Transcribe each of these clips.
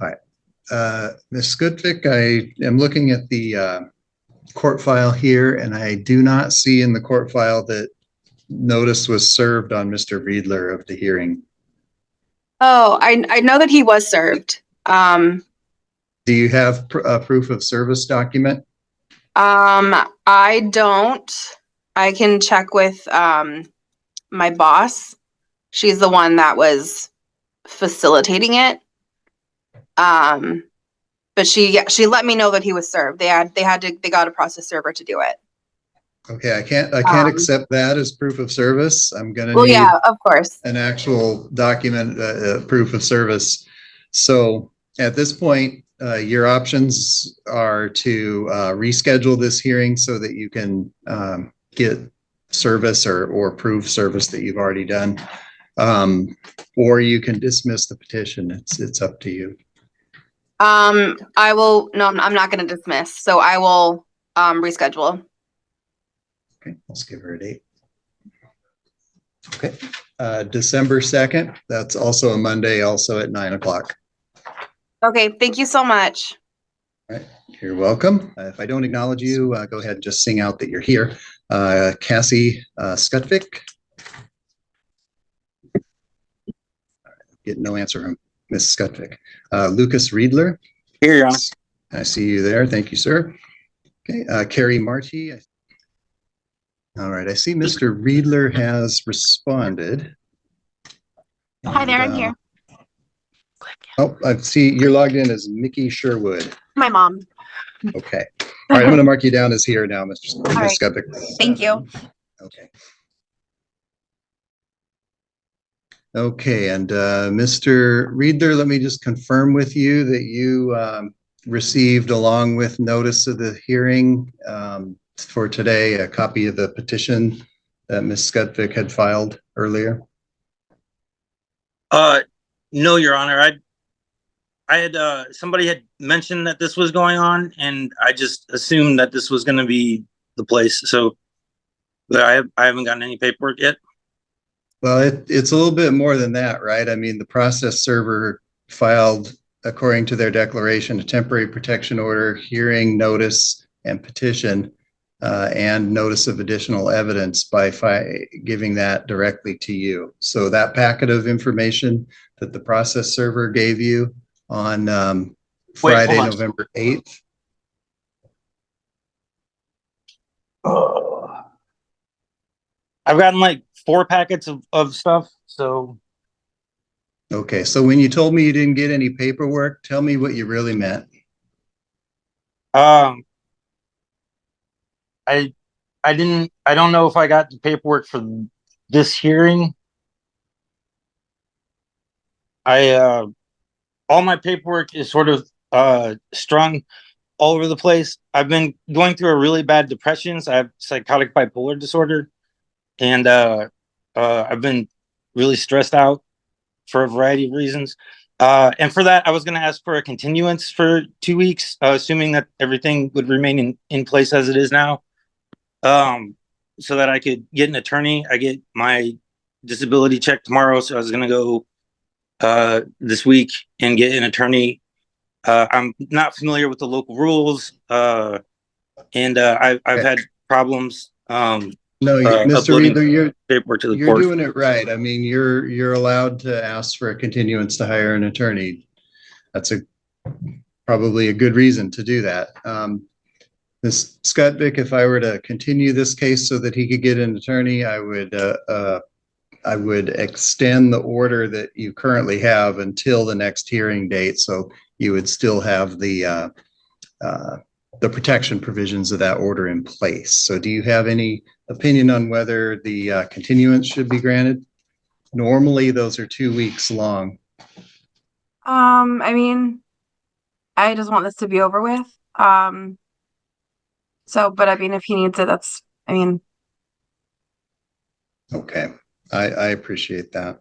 All right. Ms. Skutvik, I am looking at the court file here, and I do not see in the court file that notice was served on Mr. Riedler of the hearing. Oh, I know that he was served. Do you have a proof of service document? I don't. I can check with my boss. She's the one that was facilitating it. But she let me know that he was served. They got a process server to do it. Okay, I can't accept that as proof of service. I'm gonna well, need yeah, of course, an actual document, proof of service. So at this point, your options are to reschedule this hearing so that you can get service or prove service that you've already done, or you can dismiss the petition. It's up to you. I will. No, I'm not going to dismiss. So I will reschedule. Okay, let's give her a date. Okay, December 2nd. That's also a Monday, also at 9 o'clock. Okay, thank you so much. All right, you're welcome. If I don't acknowledge you, go ahead and just sing out that you're here. Cassie Skutvik. Get no answer from Ms. Skutvik. Lucas Riedler. Here, Your Honor. I see you there. Thank you, sir. Okay, Carrie Marty. All right, I see Mr. Riedler has responded. Hi there, I'm here. Oh, I see you're logged in as Mickey Sherwood. My mom. Okay. All right, I'm going to mark you down as here now, Mr. Right. Skutvik. Thank you. Okay. Okay, and Mr. Riedler, let me just confirm with you that you received, along with notice of the hearing for today, a copy of the petition that Ms. Skutvik had filed earlier. No, Your Honor. I had somebody had mentioned that this was going on, and I just assumed that this was going to be the place. So, but I haven't gotten any paperwork yet. Well, it's a little bit more than that, right? I mean, the process server filed, according to their declaration, a temporary protection order, hearing notice, and petition, and notice of additional evidence by giving that directly to you. So that packet of information that the process server gave you on Friday, November 8th. I've gotten like 4 packets of stuff. So. Okay, so when you told me you didn't get any paperwork, tell me what you really meant. I don't know if I got the paperwork for this hearing. All my paperwork is sort of strung all over the place. I've been going through a really bad depression. So I have psychotic bipolar disorder, and I've been really stressed out for a variety of reasons. And for that, I was going to ask for a continuance for 2 weeks, assuming that everything would remain in place as it is now, so that I could get an attorney. I get my disability check tomorrow, so I was going to go this week and get an attorney. I'm not familiar with the local rules, and I've had problems. No, Mr. Riedler, you're court. doing it right. I mean, you're allowed to ask for a continuance to hire an attorney. That's probably a good reason to do that. Ms. Skutvik, if I were to continue this case so that he could get an attorney, I would extend the order that you currently have until the next hearing date, so you would still have the protection provisions of that order in place. So do you have any opinion on whether the continuance should be granted? Normally, those are 2 weeks long. I mean, I just want this to be over with. So, but I mean, if he needs it, I mean. Okay, I appreciate that.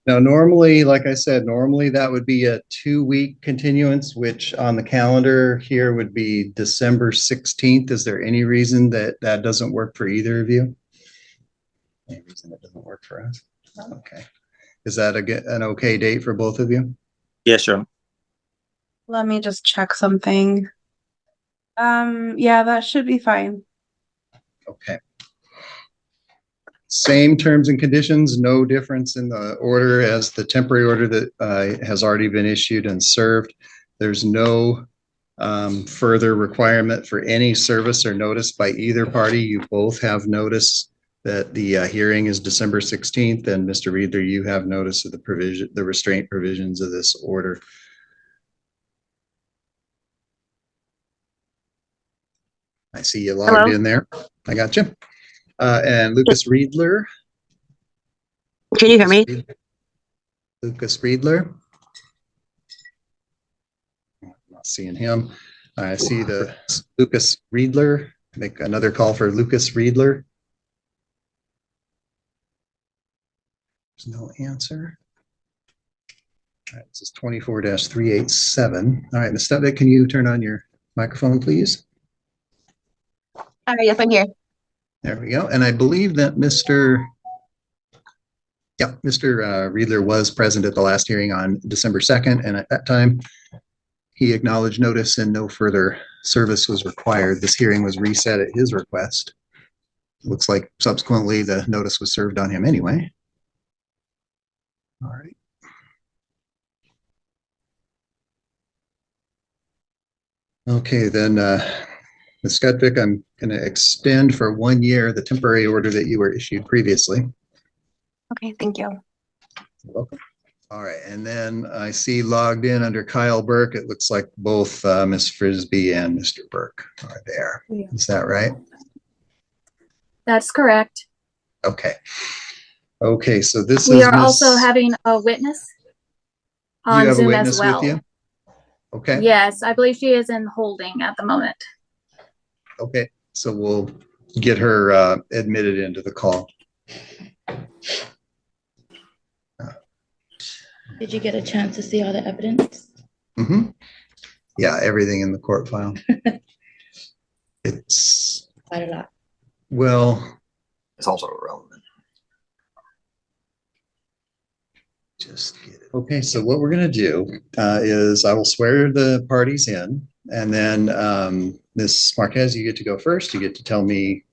Now, normally, like I said, normally that would be a 2-week continuance, which on the calendar here would be December 16th. Is there any reason that doesn't work for either of you? Any reason it doesn't work for us? Okay. Is that an okay date for both of you? Yeah, sure. Let me just check something. Yeah, that should be fine. Okay. Same terms and conditions, no difference in the order as the temporary order that has already been issued and served. There's no further requirement for any service or notice by either party. You both have notice that the hearing is December 16th, and Mr. Reedler, you have notice of the restraint provisions of this order. I see you logged in there. I got you. And Lucas Reedler. Can you hear me? Lucas Reedler. I'm not seeing him. I see the Lucas Reedler. Make another call for Lucas Reedler. There's no answer. All right, this is 24-387. All right, Ms. Stubbeck, can you turn on your microphone, please? Yes, I'm here. There we go. And I believe that Mr. Reedler was present at the last hearing on December 2nd. And at that time, he acknowledged notice and no further service was required. This hearing was reset at his request. Looks like subsequently the notice was served on him anyway. All right. Okay, then, Ms. Skudvik, I'm going to extend for 1 year the temporary order that you were issued previously. Okay, thank you. You're welcome. All right, and then I see logged in under Kyle Burke. It looks like both Ms. Frisbee and Mr. Burke are there. Yeah. Is that right? That's correct. Okay. Okay, so this We is are also Ms. having a witness You on have a Zoom witness as well. with you? Okay. Yes, I believe she is in holding at the moment. Okay, so we'll get her admitted into the call. Did you get a chance to see all the evidence? Mm-hmm. Yeah, everything in the court file. It's, Quite a lot. well, It's also irrelevant. just get it. Okay, so what we're gonna do is I will swear the parties in, and then Ms. Marquez, you get to go first. You get to tell me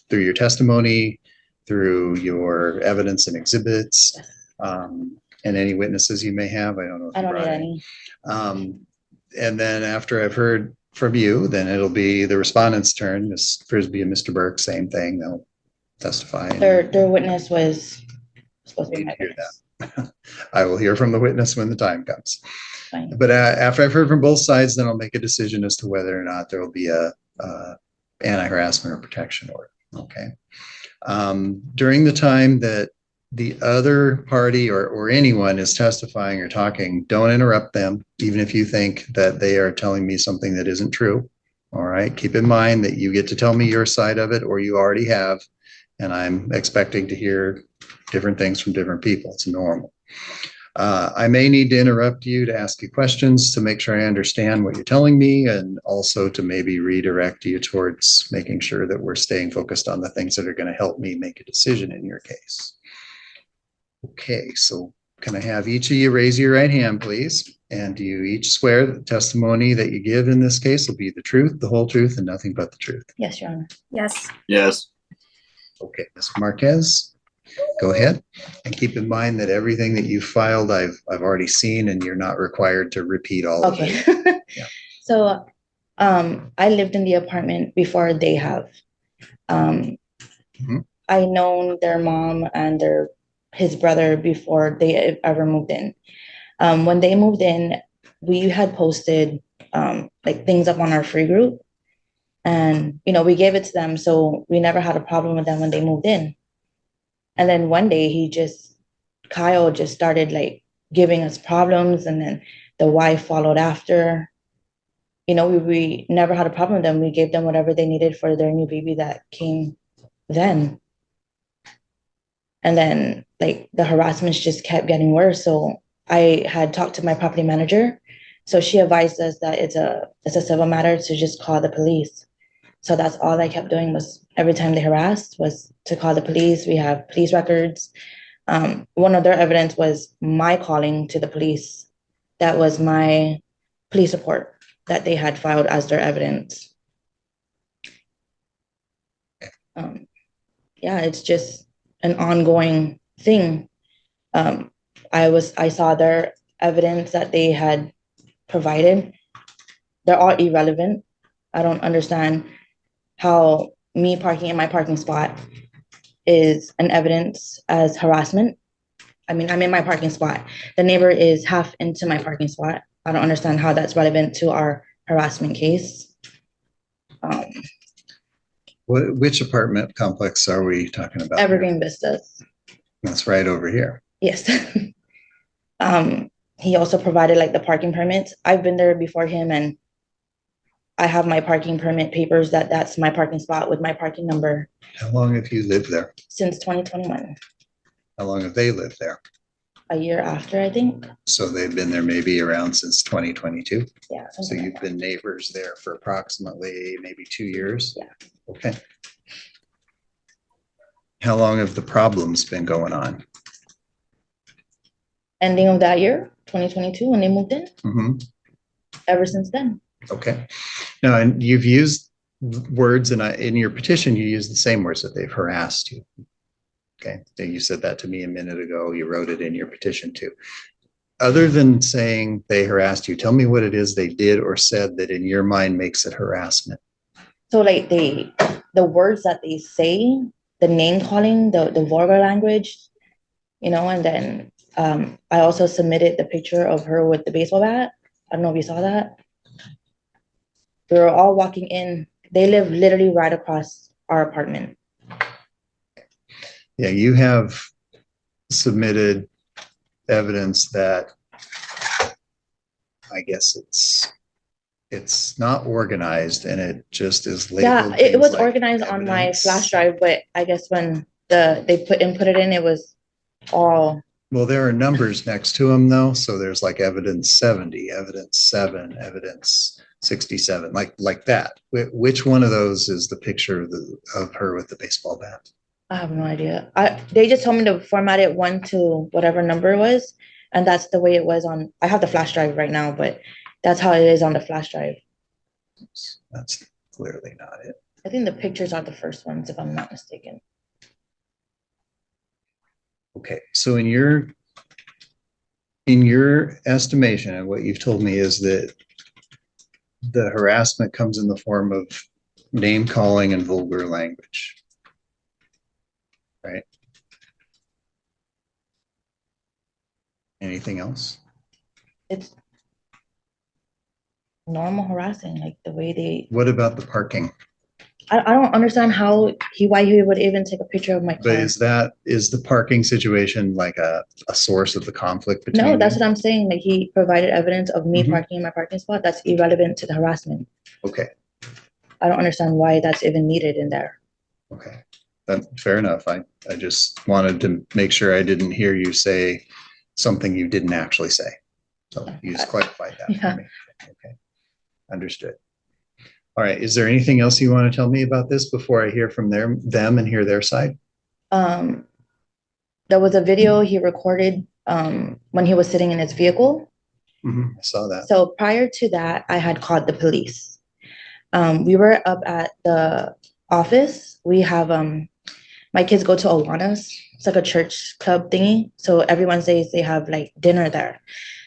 through your testimony, through your evidence and exhibits, and any witnesses you may have. I don't know. If I you don't need brought any. And then after I've heard from you, then it'll be the respondent's turn. Ms. Frisbee and Mr. Burke, same thing. They'll testify. Their witness was supposed to be Need my to hear witness. I will hear from the witness when the time comes. Fine. But after I've heard from both sides, then I'll make a decision as to whether or not there will be a anti-harassment or protection order. Okay. During the time that the other party or anyone is testifying or talking, don't interrupt them, even if you think that they are telling me something that isn't true. All right. Keep in mind that you get to tell me your side of it, or you already have, and I'm expecting to hear different things from different people. It's normal. I may need to interrupt you to ask you questions to make sure I understand what you're telling me, and also to maybe redirect you towards making sure that we're staying focused on the things that are going to help me make a decision in your case. Okay, so can I have each of you raise your right hand, please? And do you each swear that the testimony that you give in this case will be the truth, the whole truth, and nothing but the truth? Yes, Your Honor. Yes. Yes. Okay, Ms. Marquez, go ahead. And keep in mind that everything that you filed, I've already seen, and you're not required to repeat all of it. Okay. Yeah. So, I lived in the apartment before they have. Mhm. I known their mom and his brother before they ever moved in. When they moved in, we had posted like things up on our free group, and we gave it to them, so we never had a problem with them when they moved in. And then one day Kyle just started like giving us problems, and then the wife followed after. We never had a problem with them. We gave them whatever they needed for their new baby that came then. And then like the harassments just kept getting worse. So I had talked to my property manager. So she advised us that it's a civil matter to just call the police. So that's all I kept doing, was every time they harassed was to call the police. We have police records. One of their evidence was my calling to the police. That was my police report that they had filed as their evidence. Yeah, it's just an ongoing thing. I saw their evidence that they had provided. They're all irrelevant. I don't understand how me parking in my parking spot is an evidence as harassment. I mean, I'm in my parking spot. The neighbor is half into my parking spot. I don't understand how that's relevant to our harassment case. Which apartment complex are we talking about? Evergreen Vistas. That's right over here. Yes. He also provided like the parking permits. I've been there before him, and I have my parking permit papers that's my parking spot with my parking number How long have you lived there? since 2021. How long have they lived there? A year after, I think. So they've been there maybe around since 2022. Yeah. So something like you've that. been neighbors there for approximately maybe 2 years? Yeah. Okay. How long have the problems been going on? Ending of that year, 2022, when they moved in. Mhm. Ever since then. Okay. Now, and you've used words in your petition, you use the same words that they've harassed you. Okay. You said that to me a minute ago. You wrote it in your petition too. Other than saying they harassed you, tell me what it is they did or said that in your mind makes it harassment. So like the words that they say, the name calling, the vulgar language, you know, and then I also submitted the picture of her with the baseball bat. I don't know if you saw that. We were all walking in. They live literally right across our apartment. Yeah, you have submitted evidence that I guess it's not organized and it just is labeled. Yeah, it was things like organized on my evidence. flash drive, but I guess when they put it in, it was all. Well, there are numbers next to them though. So there's like evidence 70, evidence 7, evidence 67, like that. Which one of those is the picture of her with the baseball bat? I have no idea. They just told me to format it 1 to whatever number it was, and that's the way it was on. I have the flash drive right now, but that's how it is on the flash drive. That's clearly not it. I think the pictures are the first ones, if I'm not mistaken. Okay, so in your estimation, and what you've told me is that the harassment comes in the form of name calling and vulgar language. Right? Anything else? It's normal harassing, like the way they. What about the parking? I don't understand why he would even take a picture of my car. But is the parking situation like a source of the conflict between No, that's you? what I'm saying. Like he provided evidence of me Mhm. parking in my parking spot. That's irrelevant to the harassment. Okay, I don't understand why that's even needed in there. okay. Fair enough. I just wanted to make sure I didn't hear you say something you didn't actually say. So you just clarified that Yeah. for me. Okay, understood. All right, is there anything else you want to tell me about this before I hear from them and hear their side? There was a video he recorded when he was sitting in his vehicle. Mhm, I saw that. So prior to that, I had called the police. We were up at the office. We have my kids go to Awanas. It's like a church club thingy. So every Wednesdays they have like dinner there.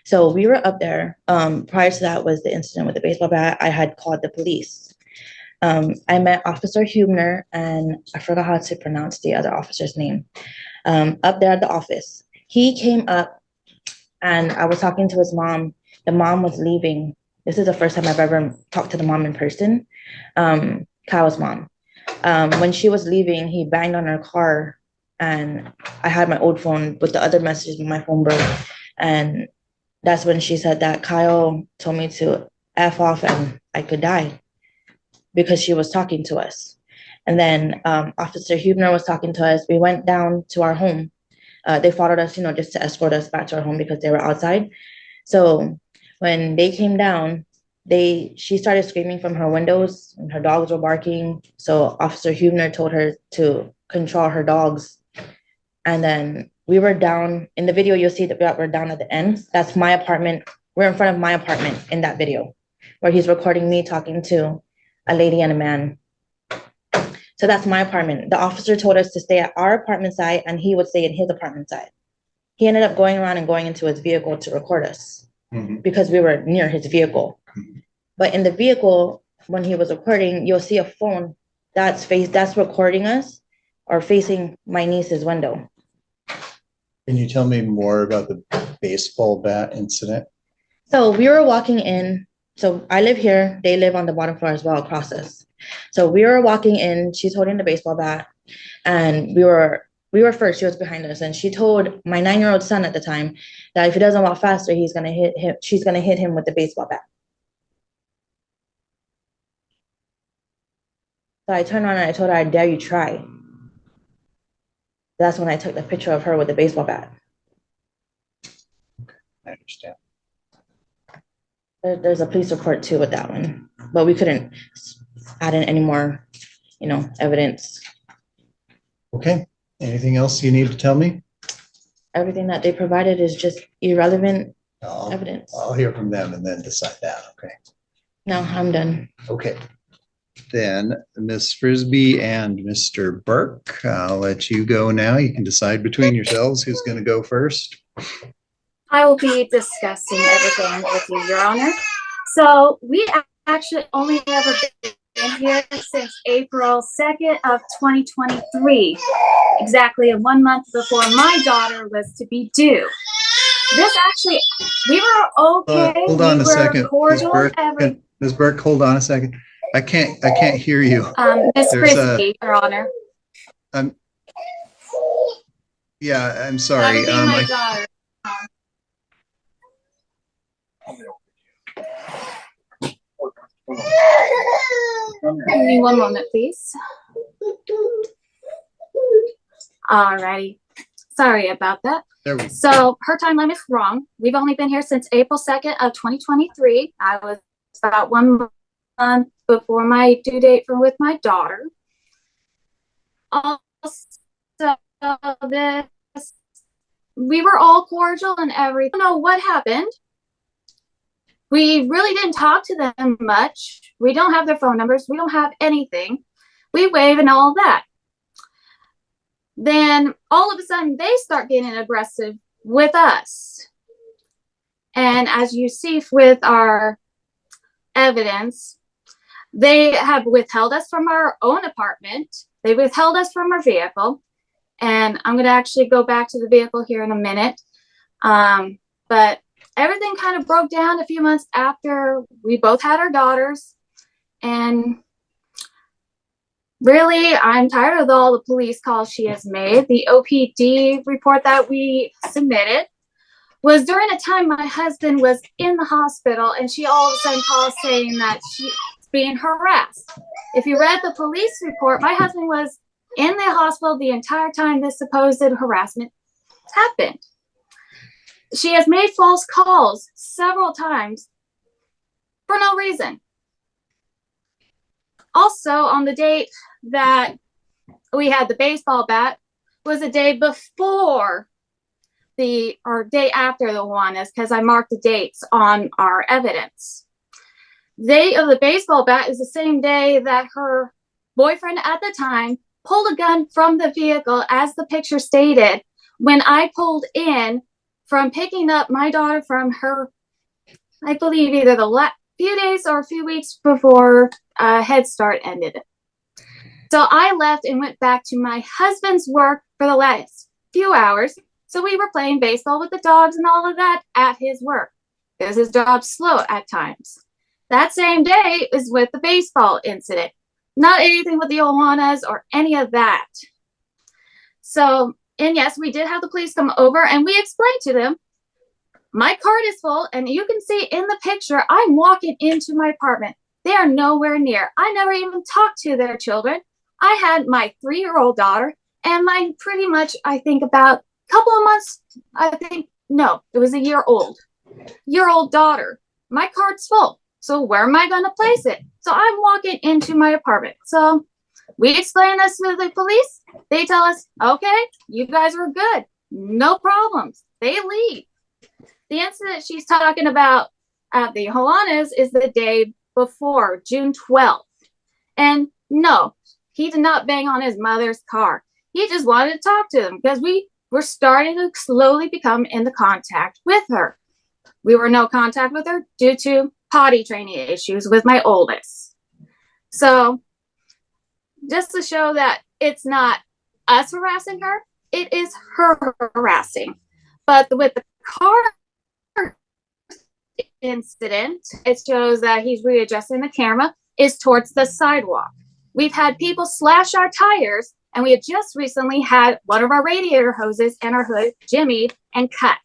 So we were up there. Prior to that was the incident with the baseball bat. I had called the police. I met Officer Hubner, and I forgot how to pronounce the other officer's name. Up there at the office. He came up and I was talking to his mom. The mom was leaving. This is the first time I've ever talked to the mom in person. Kyle's mom. When she was leaving, he banged on her car, and I had my old phone with the other messages, but my phone broke. And that's when she said that Kyle told me to F off and I could die because she was talking to us. And then Officer Hubner was talking to us. We went down to our home. They followed us, just to escort us back to our home because they were outside. So when they came down, she started screaming from her windows and her dogs were barking. So Officer Hubner told her to control her dogs. And then we were down in the video. You'll see that we're down at the end. That's my apartment We're in front of my apartment in that video where he's recording me talking to a lady and a man. So that's my apartment. The officer told us to stay at our apartment side and he would stay in his apartment side. He ended up going around and going into his vehicle to record us because we were near his vehicle. But in the vehicle, when he was recording, you'll see a phone that's recording us or facing my niece's window. Can you tell me more about the baseball bat incident? So we were walking in. So I live here. They live on the bottom floor as well, across us. So we were walking in. She's holding the baseball bat, and we were first. She was behind us, and she told my 9-year-old son at the time that if he doesn't walk faster, he's gonna hit him. She's gonna hit him with the baseball bat. So I turned around and I told her, "I dare you try." That's when I took the picture of her with the baseball bat. I understand. There's a police report too with that one, but we couldn't add in any more, evidence. Okay. Anything else you need to tell me? Everything that they provided is just irrelevant I'll evidence. hear from them and then decide that. Okay. No, I'm done. Okay. Then Ms. Frisbee and Mr. Burke, I'll let you go now. You can decide between yourselves who's going to go first. I will be discussing everything with you, Your Honor. So we actually only ever been here since April 2nd of 2023, exactly 1 month before my daughter was to be due. This actually, we were okay. Hold on a second, Ms. Cordial Burke. and Ms. Burke, hold on a second. I can't hear you. Miss There's Frisbee, Your Honor. Yeah, I'm That sorry. would be my daughter. Give me one moment, please. Alrighty. Sorry about that. There we go. So her timeline is wrong. We've only been here since April 2nd of 2023. I was about 1 month before my due date with my daughter. Also, we were all cordial and everything. I don't know what happened. We really didn't talk to them much. We don't have their phone numbers. We don't have anything. We wave and all that. Then all of a sudden they start getting aggressive with us. And as you see with our evidence, they have withheld us from our own apartment. They withheld us from our vehicle. And I'm going to actually go back to the vehicle here in a minute. But everything kind of broke down a few months after we both had our daughters. And really, I'm tired of all the police calls she has made. The OPD report that we submitted was during a time my husband was in the hospital, and she all of a sudden calls saying that she's being harassed. If you read the police report, my husband was in the hospital the entire time this supposed harassment happened. She has made false calls several times for no reason. Also, on the date that we had the baseball bat was the day before or day after the one, is because I marked the dates on our evidence. Day of the baseball bat is the same day that her boyfriend at the time pulled a gun from the vehicle, as the picture stated, when I pulled in from picking up my daughter from her, I believe either the few days or a few weeks before Head Start ended. So I left and went back to my husband's work for the last few hours. So we were playing baseball with the dogs and all of that at his work, because his job's slow at times. That same day is with the baseball incident. Not anything with the Owanas or any of that. So, and yes, we did have the police come over, and we explained to them, my cart is full, and you can see in the picture, I'm walking into my apartment. They are nowhere near. I never even talked to their children. I had my 3-year-old daughter and my pretty much, I think about a couple of months, it was a year-old daughter. My cart's full. So where am I going to place it? So I'm walking into my apartment. So we explain this to the police. They tell us, okay, you guys are good. No problems. They leave. The incident she's talking about at the Holanas is the day before, June 12th. And no, he did not bang on his mother's car. He just wanted to talk to them because we were starting to slowly become in the contact with her. We were no contact with her due to potty training issues with my oldest. So just to show that it's not us harassing her, it is her harassing. But with the car incident, it shows that he's readjusting the camera is towards the sidewalk. We've had people slash our tires, and we had just recently had one of our radiator hoses and our hood jimmied and cut.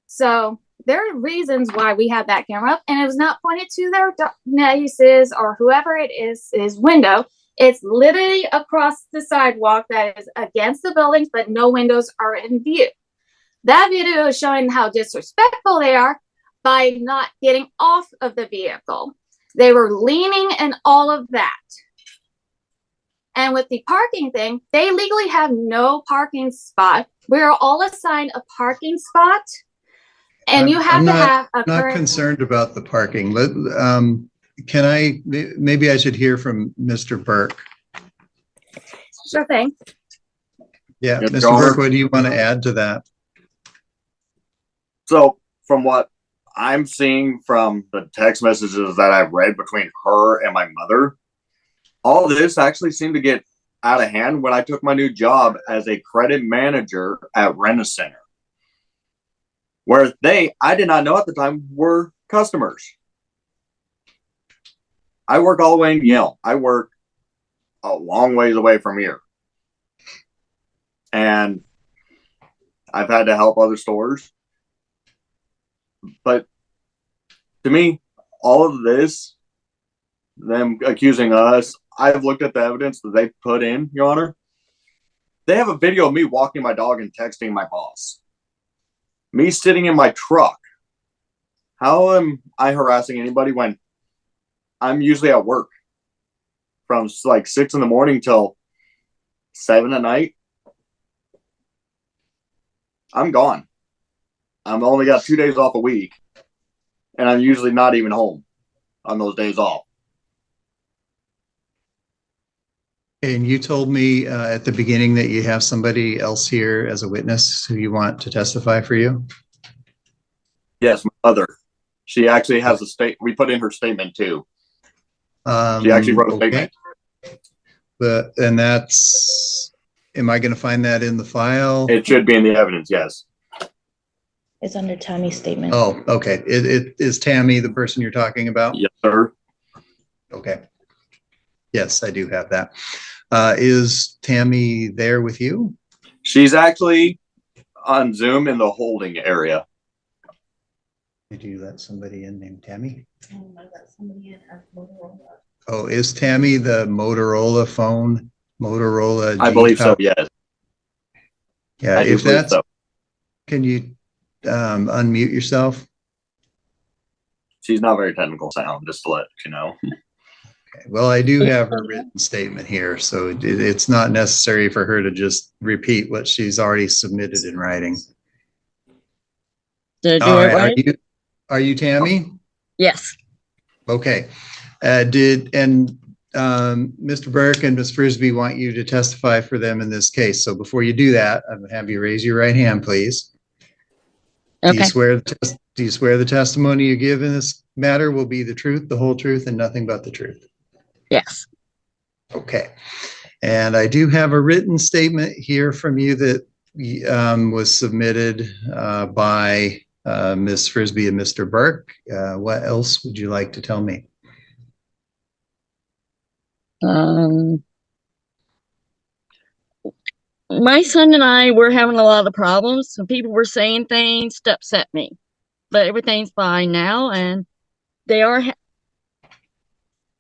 So there are reasons why we had that camera up, and it was not pointed to their nieces or whoever it is his window. It's literally across the sidewalk that is against the buildings, but no windows are in view. That video is showing how disrespectful they are by not getting off of the vehicle. They were leaning and all of that. And with the parking thing, they legally have no parking spot. We are all assigned a parking spot, and you have to have a not concerned about the parking. Maybe I should hear from Mr. Burke. Sure thing. Yeah, Yes, Mr. Your Honor. Burke, what do you want to add to that? So from what I'm seeing from the text messages that I've read between her and my mother, all this actually seemed to get out of hand when I took my new job as a credit manager at Rent-A-Center, where I did not know at the time, were customers. I work all the way in Yale. I work a long ways away from here. And I've had to help other stores. But to me, all of this, them accusing us, I've looked at the evidence that they put in, Your Honor. They have a video of me walking my dog and texting my boss. Me sitting in my truck. How am I harassing anybody when I'm usually at work from like 6 in the morning till 7 at night? I'm gone. I'm only got 2 days off a week, and I'm usually not even home on those days off. And you told me at the beginning that you have somebody else here as a witness who you want to testify for you. Yes, my mother. She actually has a we put in her statement too. She actually wrote a statement. And that's, am I going to find that in the file? It should be in the evidence, yes. It's under Tammy's statement. Oh, okay. It is Tammy the person you're talking about? Yes, sir. Okay. Yes, I do have that. Is Tammy there with you? She's actually on Zoom in the holding area. Did you let somebody in named Tammy? Oh, is Tammy the Motorola phone? Motorola? I believe so, yes. Yeah, I do if believe that's, so. can you unmute yourself? She's not very technical sound, just to let you know. Okay. Well, I do have her written statement here, so it's not necessary for her to just repeat what she's already submitted in writing. Did I do All it right, right? are you Tammy? Yes. Okay. Mr. Burke and Ms. Frisbee want you to testify for them in this case. So before you do that, I'm gonna have you raise your right hand, please. Do Okay. you swear the testimony you give in this matter will be the truth, the whole truth, and nothing but the truth? Yes. Okay. And I do have a written statement here from you that was submitted by Ms. Frisbee and Mr. Burke. What else would you like to tell me? My son and I were having a lot of problems. Some people were saying things to upset me, but everything's fine now. And they are,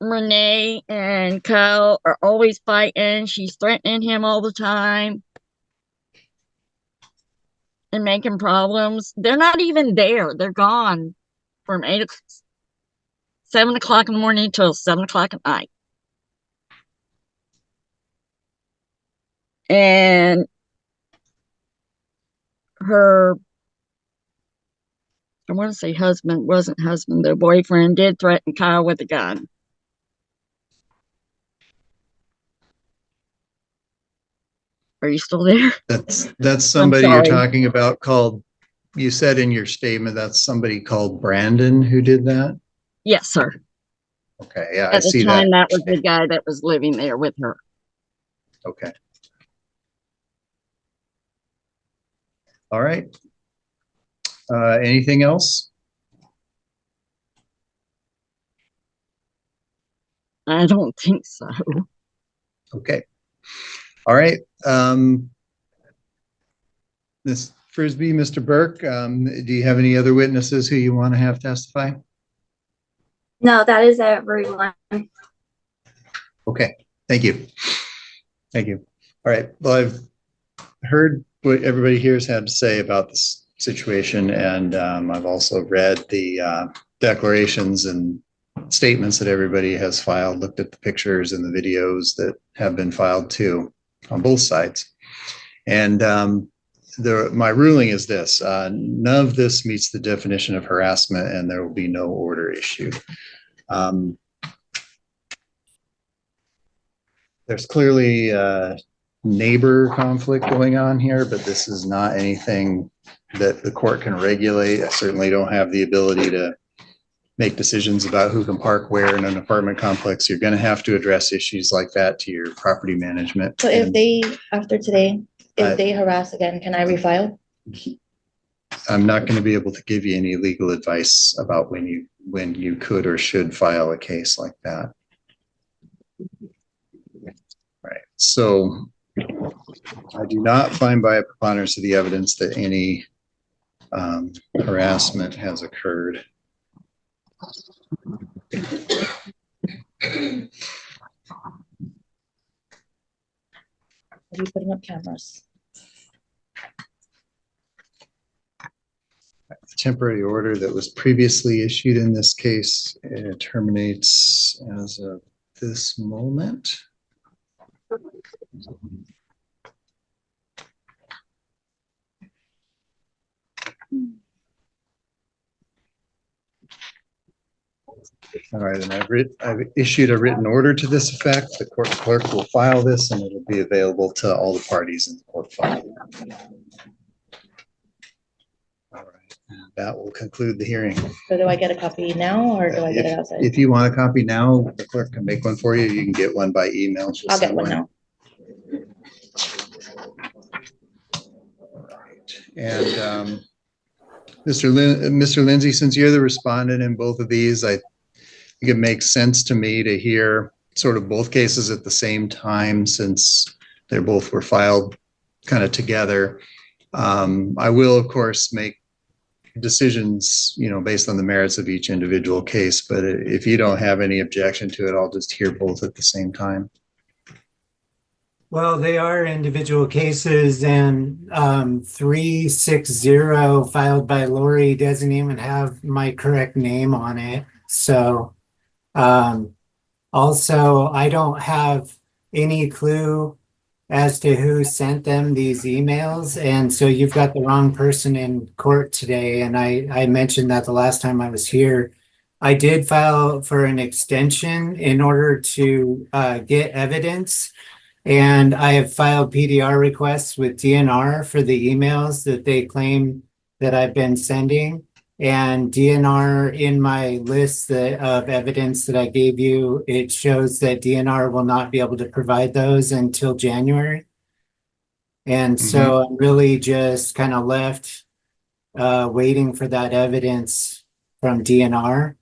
Renee and Kyle are always fighting. She's threatening him all the time and making problems. They're not even there. They're gone from 7 o'clock in the morning till 7 o'clock at night. And her I want to say husband, wasn't husband, the boyfriend did threaten Kyle with a gun. Are you still there? That's somebody you're sorry. talking about called, you said in your statement, that's somebody called Brandon who did that? Yes, sir. Okay, yeah, I At the see time, that. that was the guy that was living there with her. Okay. All right. Anything else? I don't think so. Okay. All right. Ms. Frisbee, Mr. Burke, do you have any other witnesses who you want to have testify? No, that is everyone. Okay, thank you. Thank you. All right, well, I've heard what everybody here has had to say about this situation, and I've also read the declarations and statements that everybody has filed, looked at the pictures and the videos that have been filed too on both sides. And my ruling is this, none of this meets the definition of harassment and there will be no order issued. There's clearly a neighbor conflict going on here, but this is not anything that the court can regulate. I certainly don't have the ability to make decisions about who can park where in an apartment complex. You're going to have to address issues like that to your property management. So if they, after today, if they harass again, can I refile? I'm not going to be able to give you any legal advice about when you could or should file a case like that. Right. So I do not find by a preponderance of the evidence that any harassment has occurred. Are you putting up cameras? The temporary order that was previously issued in this case terminates as of this moment. All right, and I've issued a written order to this effect. The court clerk will file this and it'll be available to all the parties in the court file. All right, and that will conclude the hearing. So do I get a copy now or do I get it outside? If you want a copy now, the clerk can make one for you. You can get one by email. I'll get one now. All right. And Mr. Lindsay, since you're the respondent in both of these, I think it makes sense to me to hear sort of both cases at the same time since they both were filed kind of together. I will, of course, make decisions, based on the merits of each individual case, but if you don't have any objection to it, I'll just hear both at the same time. Well, they are individual cases, and 360 filed by Lori doesn't even have my correct name on it. So also, I don't have any clue as to who sent them these emails. And so you've got the wrong person in court today. And I mentioned that the last time I was here. I did file for an extension in order to get evidence. And I have filed PDR requests with DNR for the emails that they claim that I've been sending. And DNR, in my list of evidence that I gave you, it shows that DNR will not be able to provide those until January. And so I'm really just kind of left waiting for that evidence from DNR.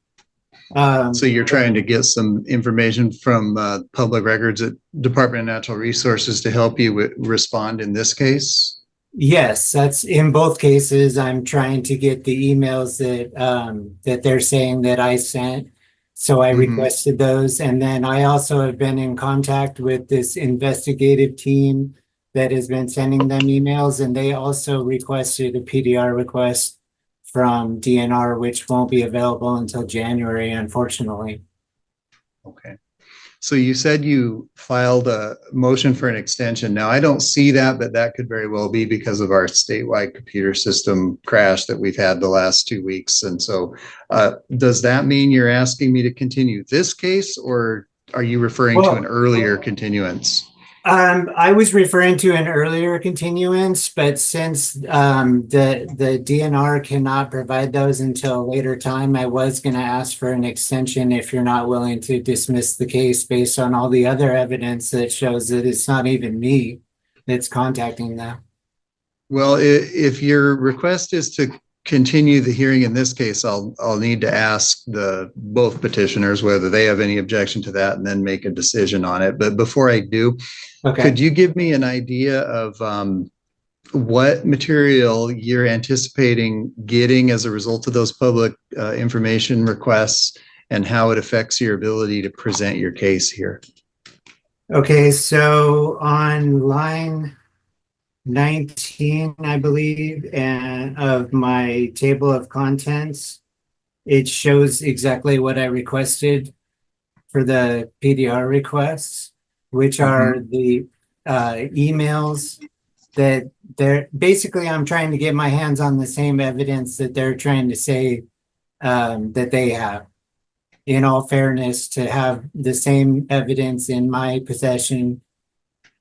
So you're trying to get some information from public records at Department of Natural Resources to help you respond in this case? Yes, that's in both cases. I'm trying to get the emails that they're saying that I sent. So I requested those. And then I also have been in contact with this investigative team that has been sending them emails. And they also requested a PDR request from DNR, which won't be available until January, unfortunately. Okay. So you said you filed a motion for an extension. Now, I don't see that, but that could very well be because of our statewide computer system crash that we've had the last 2 weeks. And so does that mean you're asking me to continue this case, or are you referring to an earlier continuance? I was referring to an earlier continuance, but since the DNR cannot provide those until a later time, I was going to ask for an extension if you're not willing to dismiss the case based on all the other evidence that shows that it's not even me that's contacting them. Well, if your request is to continue the hearing in this case, I'll need to ask both petitioners whether they have any objection to that and then make a decision on it. But before I do, could you give me an idea of what material you're anticipating getting as a result of those public information requests and how it affects your ability to present your case here? Okay, so on line 19, I believe, and of my table of contents, it shows exactly what I requested for the PDR requests, which are the emails that basically I'm trying to get my hands on the same evidence that they're trying to say that they have. In all fairness, to have the same evidence in my possession,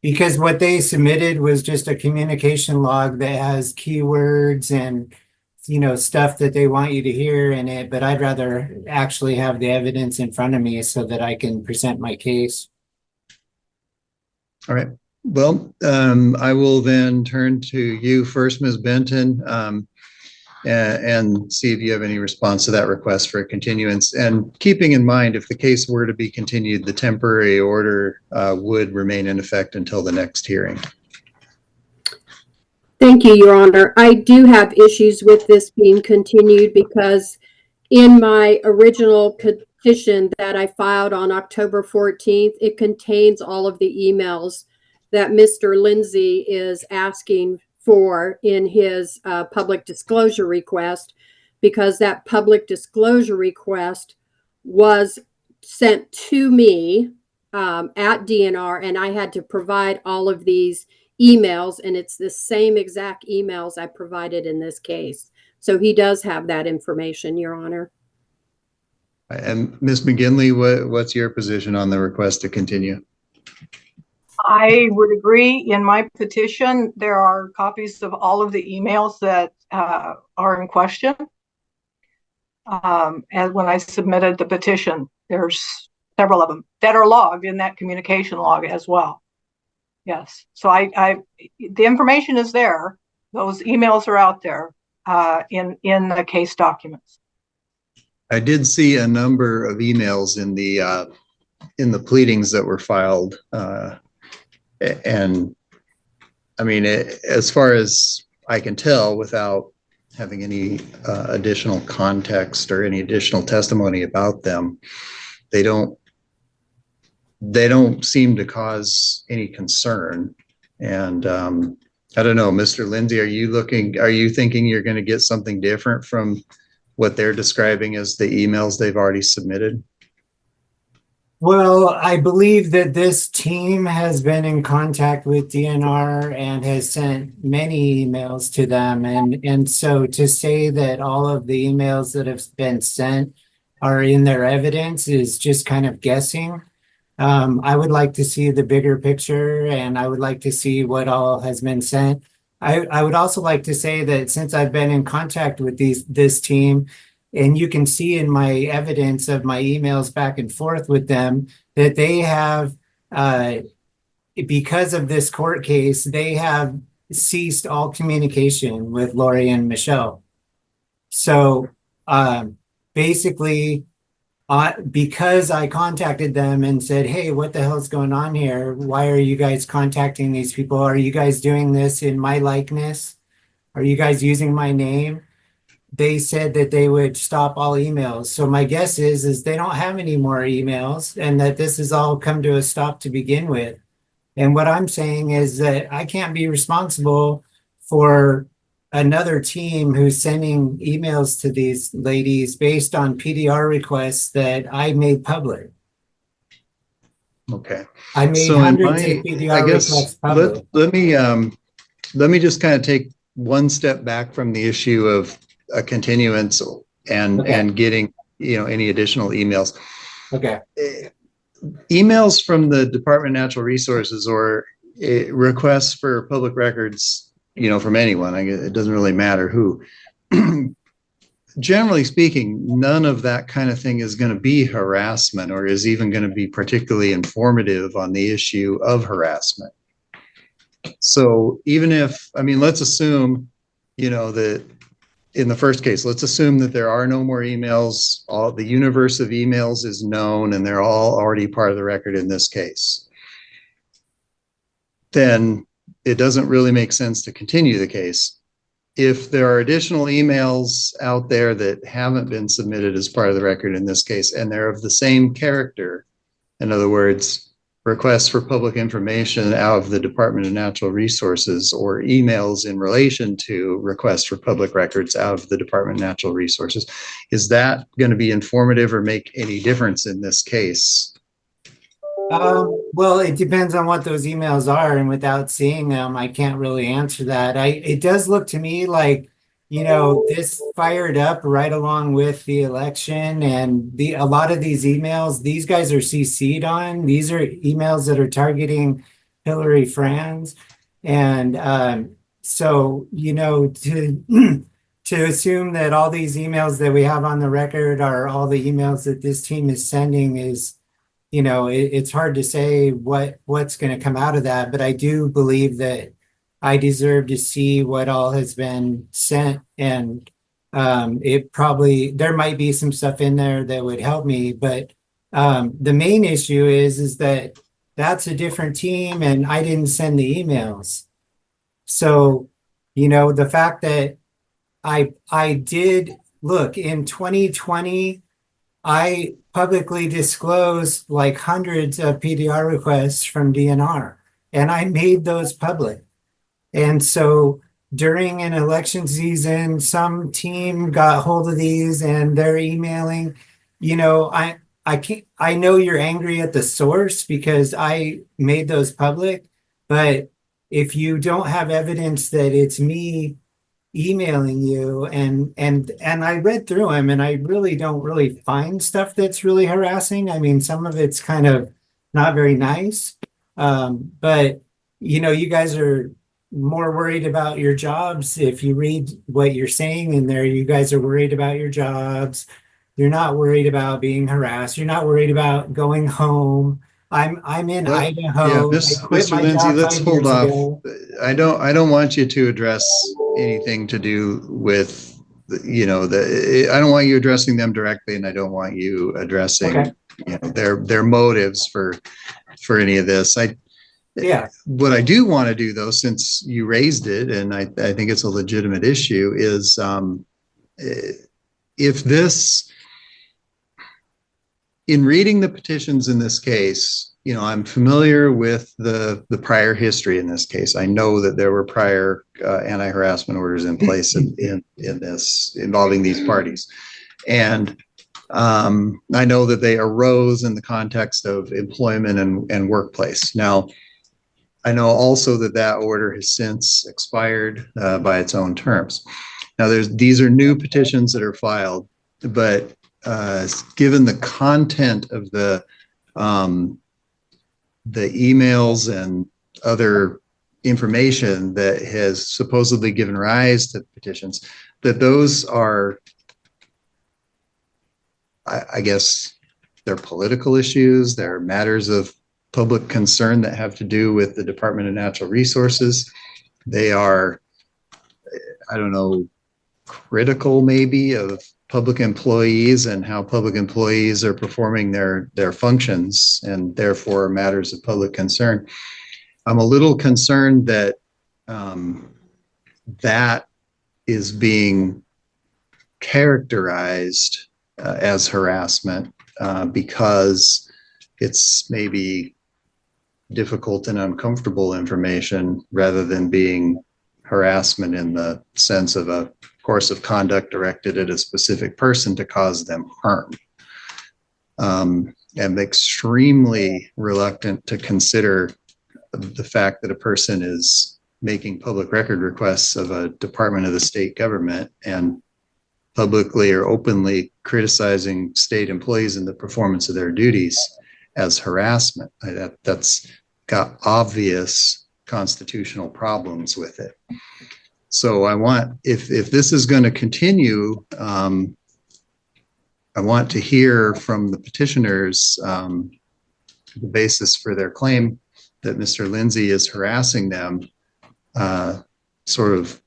because what they submitted was just a communication log that has keywords and, you know, stuff that they want you to hear in it, but I'd rather actually have the evidence in front of me so that I can present my case. All right. Well, I will then turn to you first, Ms. Benton, and see if you have any response to that request for a continuance. And keeping in mind, if the case were to be continued, the temporary order would remain in effect until the next hearing. Thank you, Your Honor. I do have issues with this being continued because in my original petition that I filed on October 14th, it contains all of the emails that Mr. Lindsay is asking for in his public disclosure request, because that public disclosure request was sent to me at DNR, and I had to provide all of these emails, and it's the same exact emails I provided in this case. So he does have that information, Your Honor. And Ms. McGinley, what's your position on the request to continue? I would agree. In my petition, there are copies of all of the emails that are in question. And when I submitted the petition, there's several of them that are logged in that communication log as well. Yes. So the information is there. Those emails are out there in the case documents. I did see a number of emails in the pleadings that were filed. And I mean, as far as I can tell, without having any additional context or any additional testimony about them, they don't seem to cause any concern. And I don't know, Mr. Lindsay, are you thinking you're going to get something different from what they're describing as the emails they've already submitted? Well, I believe that this team has been in contact with DNR and has sent many emails to them. And so to say that all of the emails that have been sent are in their evidence is just kind of guessing. I would like to see the bigger picture, and I would like to see what all has been sent. I would also like to say that since I've been in contact with this team, and you can see in my evidence of my emails back and forth with them, that they have, because of this court case, they have ceased all communication with Lori and Michelle. So basically, because I contacted them and said, hey, what the hell's going on here? Why are you guys contacting these people? Are you guys doing this in my likeness? Are you guys using my name? They said that they would stop all emails. So my guess is they don't have any more emails, and that this has all come to a stop to begin with. And what I'm saying is that I can't be responsible for another team who's sending emails to these ladies based on PDR requests that I made public. Okay. I made So in hundreds my, of I PDR guess, requests public. let me just kind of take one step back from the issue of a continuance and getting, any additional emails. Okay. Emails from the Department of Natural Resources or requests for public records, from anyone, it doesn't really matter who. Generally speaking, none of that kind of thing is going to be harassment or is even going to be particularly informative on the issue of harassment. So even if, let's assume, that in the first case, let's assume that there are no more emails, all the universe of emails is known and they're all already part of the record in this case. Then it doesn't really make sense to continue the case. If there are additional emails out there that haven't been submitted as part of the record in this case, and they're of the same character, in other words, requests for public information out of the Department of Natural Resources or emails in relation to requests for public records out of the Department of Natural Resources, is that going to be informative or make any difference in this case? Well, it depends on what those emails are, and without seeing them, I can't really answer that. It does look to me like, this fired up right along with the election, and a lot of these emails, these guys are CC'd on. These are emails that are targeting Hillary Franz, and so to assume that all these emails that we have on the record are all the emails that this team is sending is, it's hard to say what's going to come out of that, but I do believe that I deserve to see what all has been sent, and there might be some stuff in there that would help me, but the main issue is that that's a different team and I didn't send the emails. So, the fact that I did look in 2020, I publicly disclosed like hundreds of PDR requests from DNR, and I made those public. And so during an election season, some team got hold of these and they're emailing. I know you're angry at the source because I made those public, but if you don't have evidence that it's me emailing you, and I read through them and I really don't really find stuff that's really harassing. Some of it's kind of not very nice, but you guys are more worried about your jobs. If you read what you're saying in there, you guys are worried about your jobs. You're not worried about being harassed. You're not worried about going home. I'm in Idaho. Yeah, I quit Mr. my Lindsay, job let's 5 hold years off. ago. I don't want you to address anything to do with, I don't want you addressing them directly, and I don't want you addressing, their motives for any of this. What I do want to do, though, since you raised it, and I think it's a legitimate issue, is if this, in reading the petitions in this case, I'm familiar with the prior history in this case. I know that there were prior anti-harassment orders in place in this involving these parties. And I know that they arose in the context of employment and workplace. Now, I know also that order has since expired by its own terms. Now, these are new petitions that are filed, but given the content of the emails and other information that has supposedly given rise to petitions, that those are, I guess, they're political issues, they're matters of public concern that have to do with the Department of Natural Resources. They are, I don't know, critical maybe of public employees and how public employees are performing their functions, and therefore matters of public concern. I'm a little concerned that that is being characterized as harassment because it's maybe difficult and uncomfortable information rather than being harassment in the sense of a course of conduct directed at a specific person to cause them harm. am extremely reluctant to consider the fact that a person is making public record requests of a department of the state government and publicly or openly criticizing state employees in the performance of their duties as harassment. That's got obvious constitutional problems with it. So I want, if this is going to continue, I want to hear from the petitioners the basis for their claim that Mr. Lindsay is harassing them sort of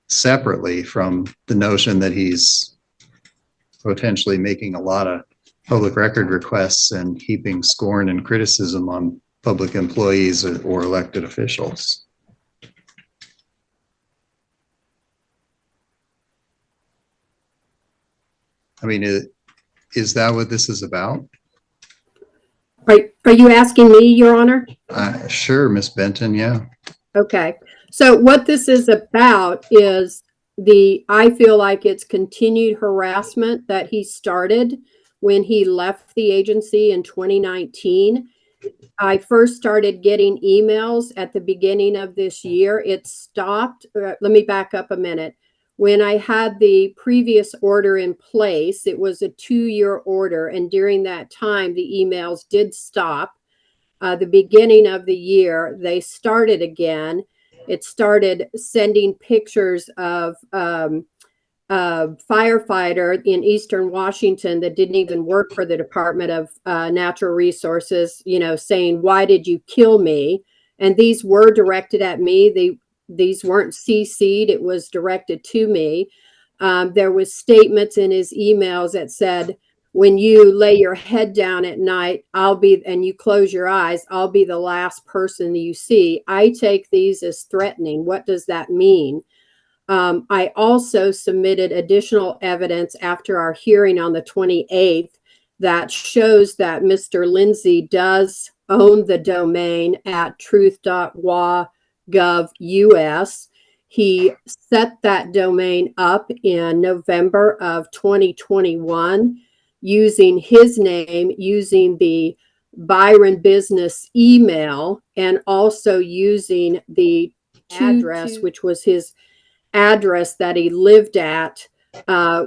separately from the notion that he's potentially making a lot of public record requests and heaping scorn and criticism on public employees or elected officials. I mean, is that what this is about? Are you asking me, Your Honor? Sure, Miss Benton, yeah. Okay. So what this is about is I feel like it's continued harassment that he started when he left the agency in 2019. I first started getting emails at the beginning of this year. It stopped. Let me back up a minute. When I had the previous order in place, it was a 2-year order. And during that time, the emails did stop. The beginning of the year, they started again. It started sending pictures of a firefighter in Eastern Washington that didn't even work for the Department of Natural Resources, saying, "Why did you kill me?" And these were directed at me. These weren't CC'd. It was directed to me. There was statements in his emails that said, "When you lay your head down at night, and you close your eyes, I'll be the last person you see." I take these as threatening. What does that mean? I also submitted additional evidence after our hearing on the 28th that shows that Mr. Lindsay does own the domain at truth.wa.gov.us. He set that domain up in November of 2021 using his name, using the Byron business email, and also using the address, which was his address that he lived at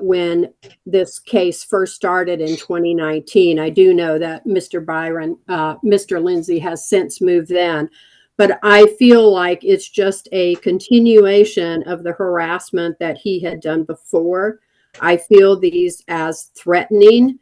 when this case first started in 2019. I do know that Mr. Lindsay has since moved then, but I feel like it's just a continuation of the harassment that he had done before. I feel these as threatening.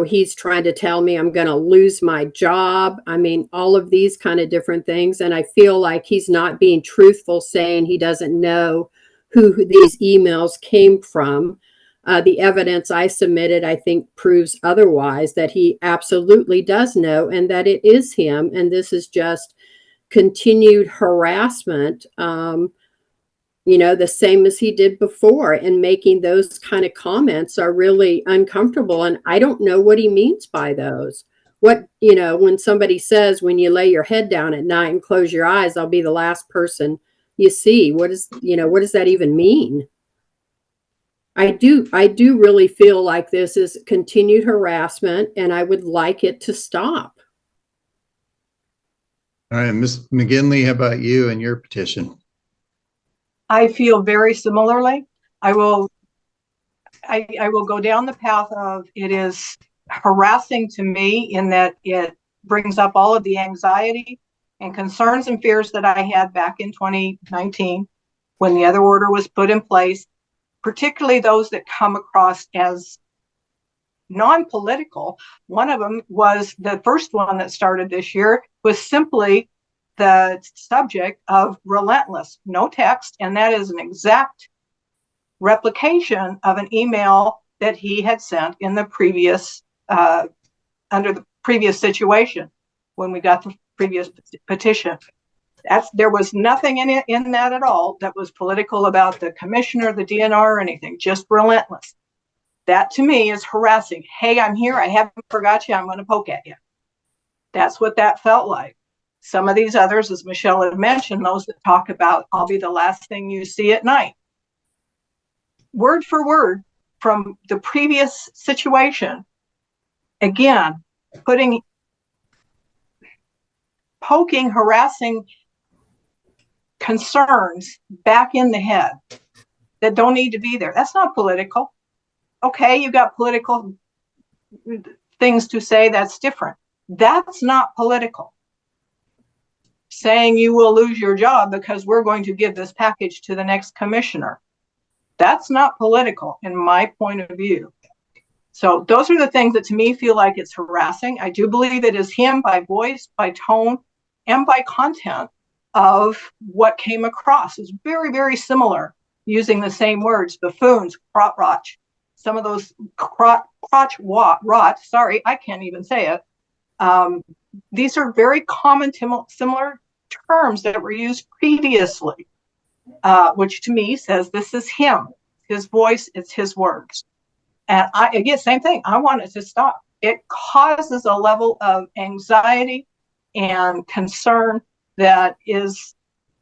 He's trying to tell me I'm going to lose my job. I mean, all of these kind of different things. And I feel like he's not being truthful, saying he doesn't know who these emails came from. The evidence I submitted, I think, proves otherwise, that he absolutely does know and that it is him. And this is just continued harassment, the same as he did before. And making those kind of comments are really uncomfortable. And I don't know what he means by those. When somebody says, "When you lay your head down at night and close your eyes, I'll be the last person you see." What does that even mean? I do really feel like this is continued harassment, and I would like it to stop. All right, Ms. McGinley, how about you and your petition? I feel very similarly. I will go down the path of, it is harassing to me in that it brings up all of the anxiety and concerns and fears that I had back in 2019 when the other order was put in place, particularly those that come across as non-political. One of them was the first one that started this year, was simply the subject of relentless, no text, and that is an exact replication of an email that he had sent in the previous under the previous situation when we got the previous petition. There was nothing in that at all that was political about the commissioner, the DNR, or anything. Just relentless. That to me is harassing. "Hey, I'm here. I haven't forgot you. I'm going to poke at you." That's what that felt like. Some of these others, as Michelle had mentioned, those that talk about, "I'll be the last thing you see at night." Word for word, from the previous situation, again, poking, harassing concerns back in the head that don't need to be there. That's not political. Okay, you got political things to say, that's different. That's not political. Saying you will lose your job because we're going to give this package to the next commissioner. That's not political in my point of view. So those are the things that to me feel like it's harassing. I do believe it is him by voice, by tone, and by content of what came across. It's very, very similar, using the same words, buffoons, crotch, some of those crotch rot, sorry, I can't even say it. These are very common, similar terms that were used previously, which to me says this is him, his voice, it's his words. And again, same thing, I want it to stop. It causes a level of anxiety and concern that is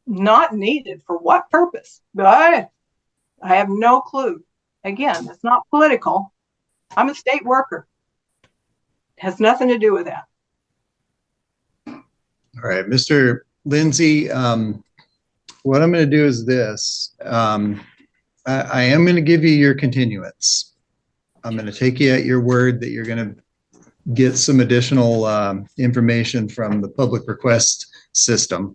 not needed. For what purpose? But I have no clue. Again, it's not political. I'm a state worker. It has nothing to do with that. All right, Mr. Lindsay, what I'm going to do is this. I am going to give you your continuance. I'm going to take you at your word that you're going to get some additional information from the public request system,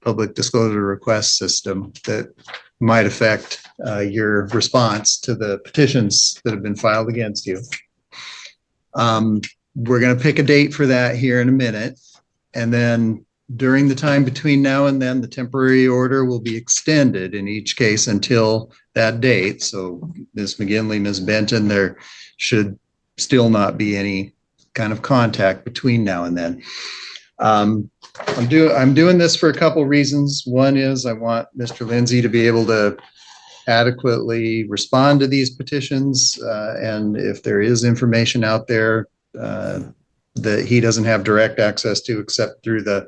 public disclosure request system that might affect your response to the petitions that have been filed against you. We're going to pick a date for that here in a minute. And then during the time between now and then, the temporary order will be extended in each case until that date. So Ms. McGinley, Ms. Benton, there should still not be any kind of contact between now and then. I'm doing this for a couple reasons. One is I want Mr. Lindsay to be able to adequately respond to these petitions. And if there is information out there that he doesn't have direct access to except through the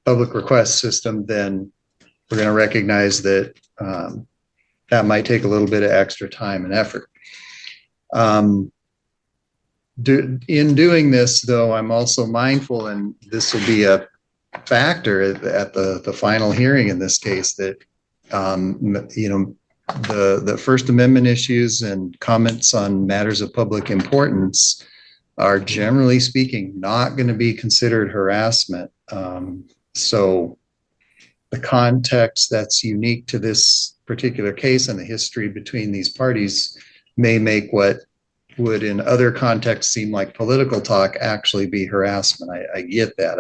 public request system, then we're going to recognize that that might take a little bit of extra time and effort. In doing this, though, I'm also mindful, and this will be a factor at the final hearing in this case, that the First Amendment issues and comments on matters of public importance are, generally speaking, not going to be considered harassment. So the context that's unique to this particular case and the history between these parties may make what would in other contexts seem like political talk actually be harassment. I get that.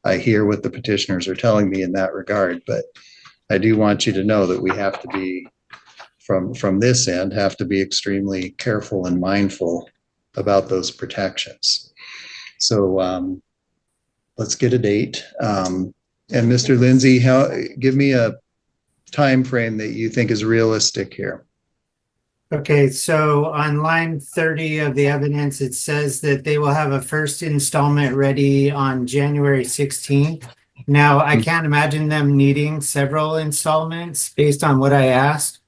I hear what the petitioners are telling me in that regard, but I do want you to know that we have to be, from this end, have to be extremely careful and mindful about those protections. So let's get a date. And Mr. Lindsay, give me a time frame that you think is realistic here. Okay, so on line 30 of the evidence, it says that they will have a first installment ready on January 16th. Now, I can't imagine them needing several installments based on what I asked.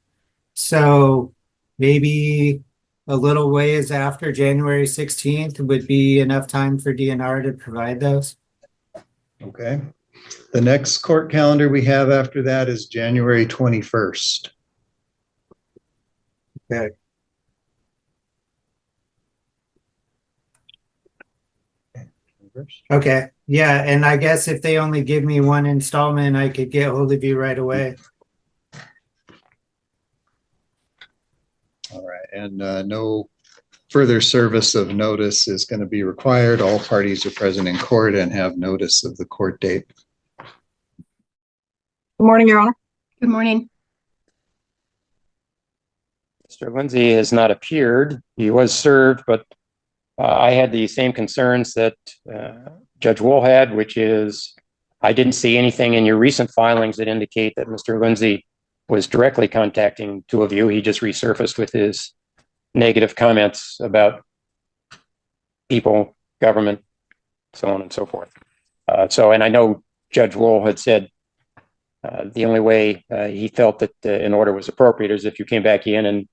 So maybe a little ways after January 16th would be enough time for DNR to provide those. Okay. The next court calendar we have after that is January 21st. Okay. Okay. Yeah. And I guess if they only give me one installment, I could get hold of you right away. All right. And no further service of notice is going to be required. All parties are present in court and have notice of the court date. Good morning, Your Honor. Good morning. Mr. Lindsay has not appeared. He was served, but I had the same concerns that Judge Wool had, which is I didn't see anything in your recent filings that indicate that Mr. Lindsay was directly contacting two of you. He just resurfaced with his negative comments about people, government, so on and so forth. And I know Judge Wool had said the only way he felt that an order was appropriate is if you came back in and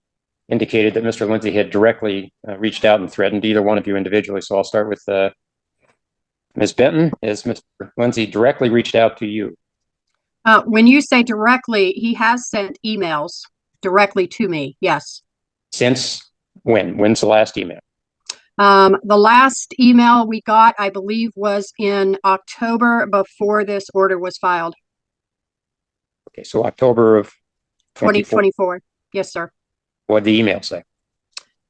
indicated that Mr. Lindsay had directly reached out and threatened either one of you individually. So I'll start with Ms. Benton. Has Mr. Lindsay directly reached out to you? When you say directly, he has sent emails directly to me. Yes. Since when? When's the last email? The last email we got, I believe, was in October before this order was filed. Okay, so October of 2024. Yes, sir. What did the email say?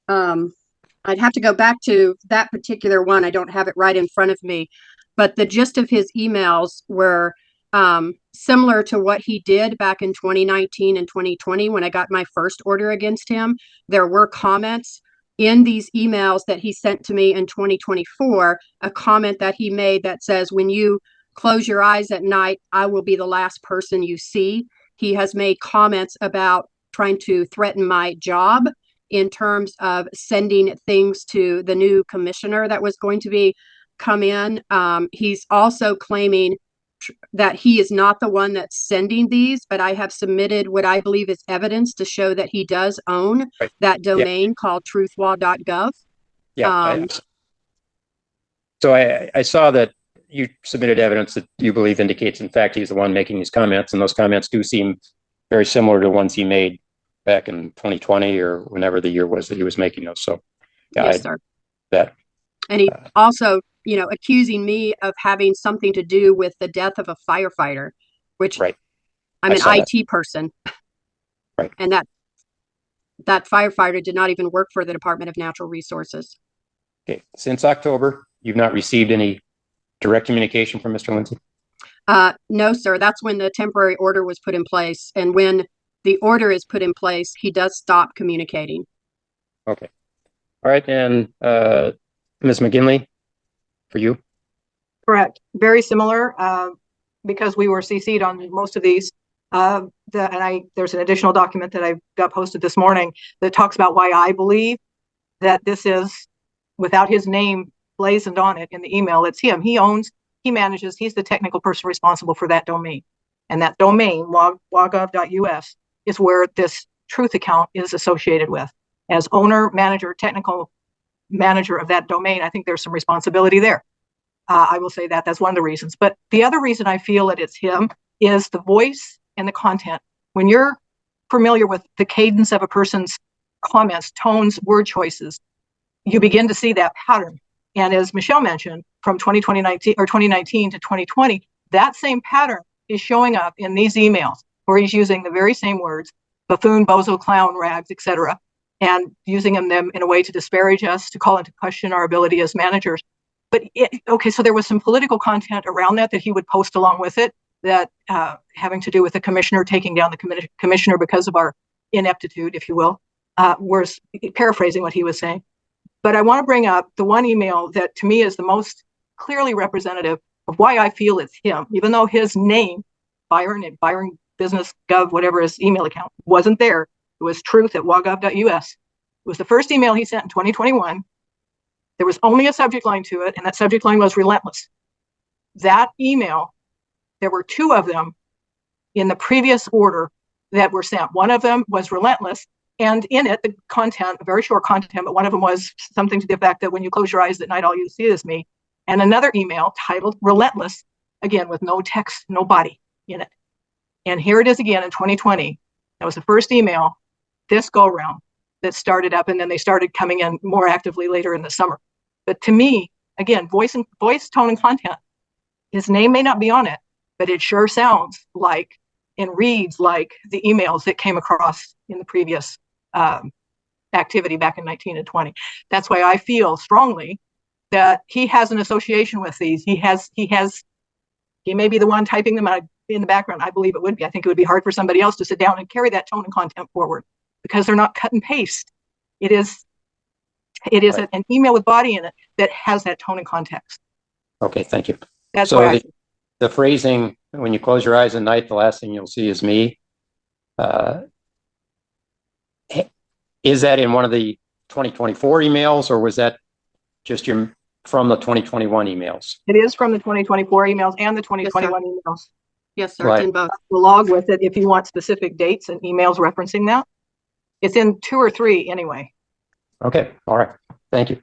I'd have to go back to that particular one. I don't have it right in front of me, but the gist of his emails were similar to what he did back in 2019 and 2020 when I got my first order against him. There were comments in these emails that he sent to me in 2024, a comment that he made that says, when you close your eyes at night, I will be the last person you see. He has made comments about trying to threaten my job in terms of sending things to the new commissioner that was going to be come in. He's also claiming that he is not the one that's sending these, but I have submitted what I believe is evidence to show that he does own that domain called truthlaw.gov. Yeah. So I saw that you submitted evidence that you believe indicates, in fact, he's the one making these comments, and those comments do seem very similar to ones he made back in 2020 or whenever the year was that he was making those. So, yeah, yes, sir. That. And he also, you know, accusing me of having something to do with the death of a firefighter, which I'm an IT person. Right. And that firefighter did not even work for the Department of Natural Resources. Okay. Since October, you've not received any direct communication from Mr. Lindsay? No, sir. That's when the temporary order was put in place. And when the order is put in place, he does stop communicating. Okay. All right. And Ms. McGinley, for you? Correct. Very similar, because we were CC'd on most of these. There's an additional document that I got posted this morning that talks about why I believe that this is, without his name blazoned on it in the email, it's him. He owns, he manages, he's the technical person responsible for that domain. And that domain, wagov.us, is where this truth account is associated with. As owner, manager, technical manager of that domain, I think there's some responsibility there. I will say that that's one of the reasons. But the other reason I feel that it's him is the voice and the content. When you're familiar with the cadence of a person's comments, tones, word choices, you begin to see that pattern. And as Michelle mentioned, from 2019 to 2020, that same pattern is showing up in these emails where he's using the very same words, buffoon, bozo, clown, rags, etc., and using them in a way to disparage us, to call into question our ability as managers. But so there was some political content around that he would post along with it, that having to do with the commissioner taking down the commissioner because of our ineptitude, if you will, was paraphrasing what he was saying. But I want to bring up the one email that to me is the most clearly representative of why I feel it's him, even though his name, Byron Business Gov, whatever his email account, wasn't there. It was truth@wagov.us. It was the first email he sent in 2021. There was only a subject line to it, and that subject line was relentless. That email, there were two of them in the previous order that were sent. One of them was relentless, and in it, the content, very short content, but one of them was something to the effect that when you close your eyes at night, all you see is me. And another email titled Relentless, again, with no text, no body in it. And here it is again in 2020. That was the first email this go around that started up, and then they started coming in more actively later in the summer. But to me, again, voice, tone, and content, his name may not be on it, but it sure sounds like and reads like the emails that came across in the previous activity back in 19 and 20. That's why I feel strongly that he has an association with these. He may be the one typing them out in the background. I believe it would be. I think it would be hard for somebody else to sit down and carry that tone and content forward, because they're not cut and paste. It is right. An email with body in it that has that tone and context. Okay, thank you. That's so why the phrasing, when you close your eyes at night, the last thing you'll see is me. Is that in one of the 2024 emails, or was that just from the 2021 emails? It is from the 2024 emails and the 2021 emails. Yes, sir. Right. In both. We'll log with it if you want specific dates and emails referencing that. It's in 2 or 3 anyway. Okay, all right. Thank you.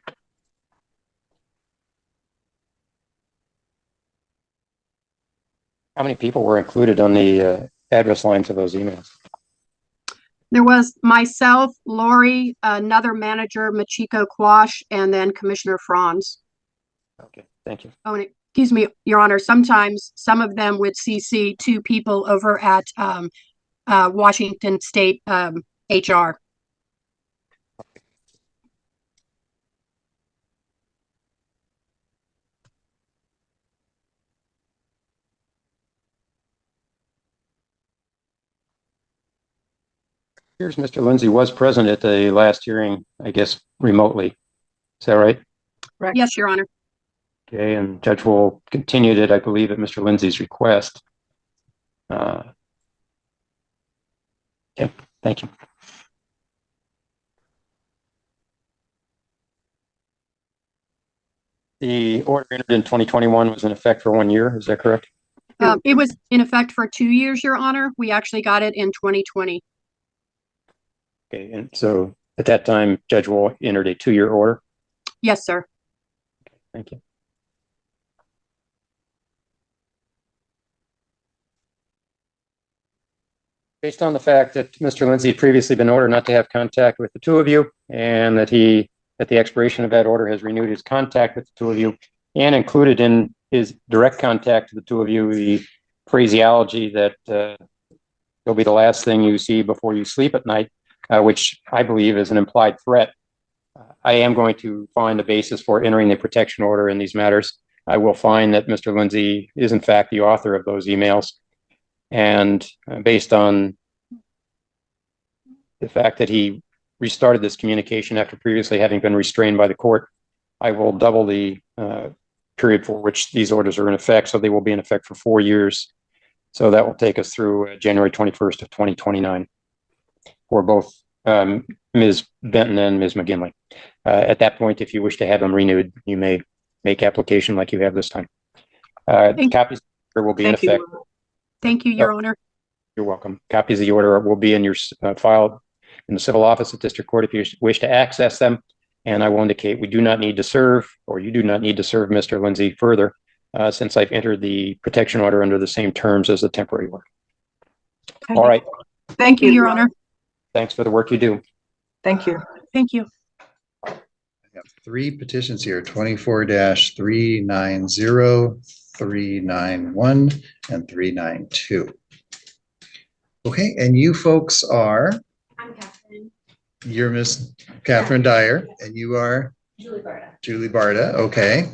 How many people were included on the address lines of those emails? There was myself, Lori, another manager, Machiko Quash, and then Commissioner Franz. Okay, thank you. Oh, and excuse me, Your Honor, sometimes some of them would CC 2 people over at Washington State HR. Here's Mr. Lindsay was present at the last hearing, I guess, remotely. Is that right? Right. Yes, Your Honor. Okay, and Judge will continue it, I believe, at Mr. Lindsay's request. Okay, thank you. The order entered in 2021 was in effect for 1 year. Is that correct? It was in effect for 2 years, Your Honor. We actually got it in 2020. Okay, and so at that time, Judge Wall entered a 2-year order. Yes, sir. Thank you. Based on the fact that Mr. Lindsay had previously been ordered not to have contact with the 2 of you, and that he, at the expiration of that order, has renewed his contact with the 2 of you, and included in his direct contact to the 2 of you the phraseology that it'll be the last thing you see before you sleep at night, which I believe is an implied threat. I am going to find a basis for entering the protection order in these matters. I will find that Mr. Lindsay is in fact the author of those emails. And based on the fact that he restarted this communication after previously having been restrained by the court, I will double the period for which these orders are in effect. So they will be in effect for 4 years. So that will take us through January 21st of 2029 for both Ms. Benton and Ms. McGinley. At that point, if you wish to have them renewed, you may make application like you have this time. Copies will be in effect. Thank you, Your Honor. You're welcome. Copies of the order will be in your file in the civil office at District Court if you wish to access them. And I will indicate we do not need to serve, or you do not need to serve Mr. Lindsay further, since I've entered the protection order under the same terms as the temporary order. Okay. All right. Thank you, Your Honor. Thanks for the work you do. Thank you. Thank you. I have 3 petitions here, 24-390, 391, and 392. Okay, and you folks are? I'm Catherine. You're Miss Catherine Dyer, and you are? Julie Barta. Julie Barta, okay.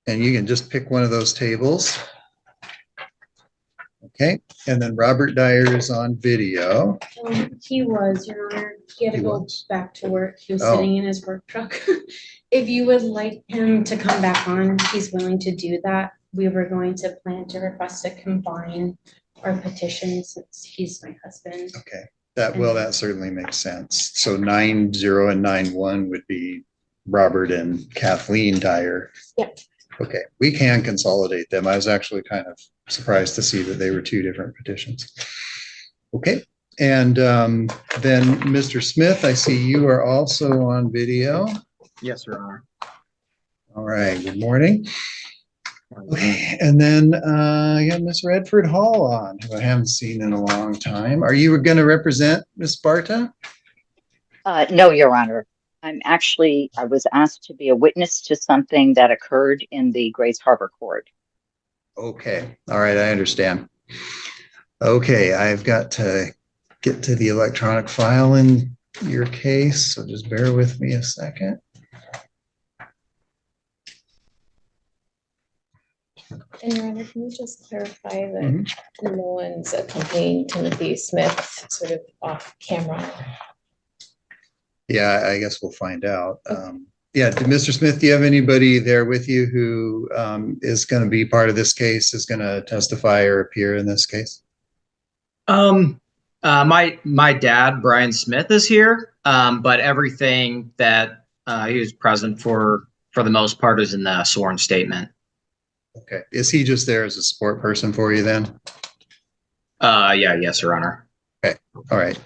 And you can just pick one of those tables. Okay, and then Robert Dyer is on video. He was, Your Honor. He had to go back to work. He was Oh. sitting in his work truck. If you would like him to come back on, he's willing to do that. We were going to plan to request to combine our petitions since he's my husband. Okay, that certainly makes sense. So 90 and 91 would be Robert and Kathleen Dyer. Yep. Okay, we can consolidate them. I was actually kind of surprised to see that they were 2 different petitions. Okay, and then Mr. Smith, I see you are also on video. Yes, Your Honor. All right, good morning. Okay, and then I got Miss Redford Hall on, who I haven't seen in a long time. Are you going to represent Miss Barta? No, Your Honor. I was asked to be a witness to something that occurred in the Grace Harbor Court. Okay, all right, I understand. Okay, I've got to get to the electronic file in your case, so just bear with me a second. And Your Honor, can you just clarify that no one's accompanying Timothy Smith sort of off camera? Yeah, I guess we'll find out. Yeah, Mr. Smith, do you have anybody there with you who is going to be part of this case, is going to testify or appear in this case? My dad, Brian Smith, is here, but everything that he was present for the most part is in the sworn statement. Okay, is he just there as a support person for you then? Yes, Your Honor. Okay, all right.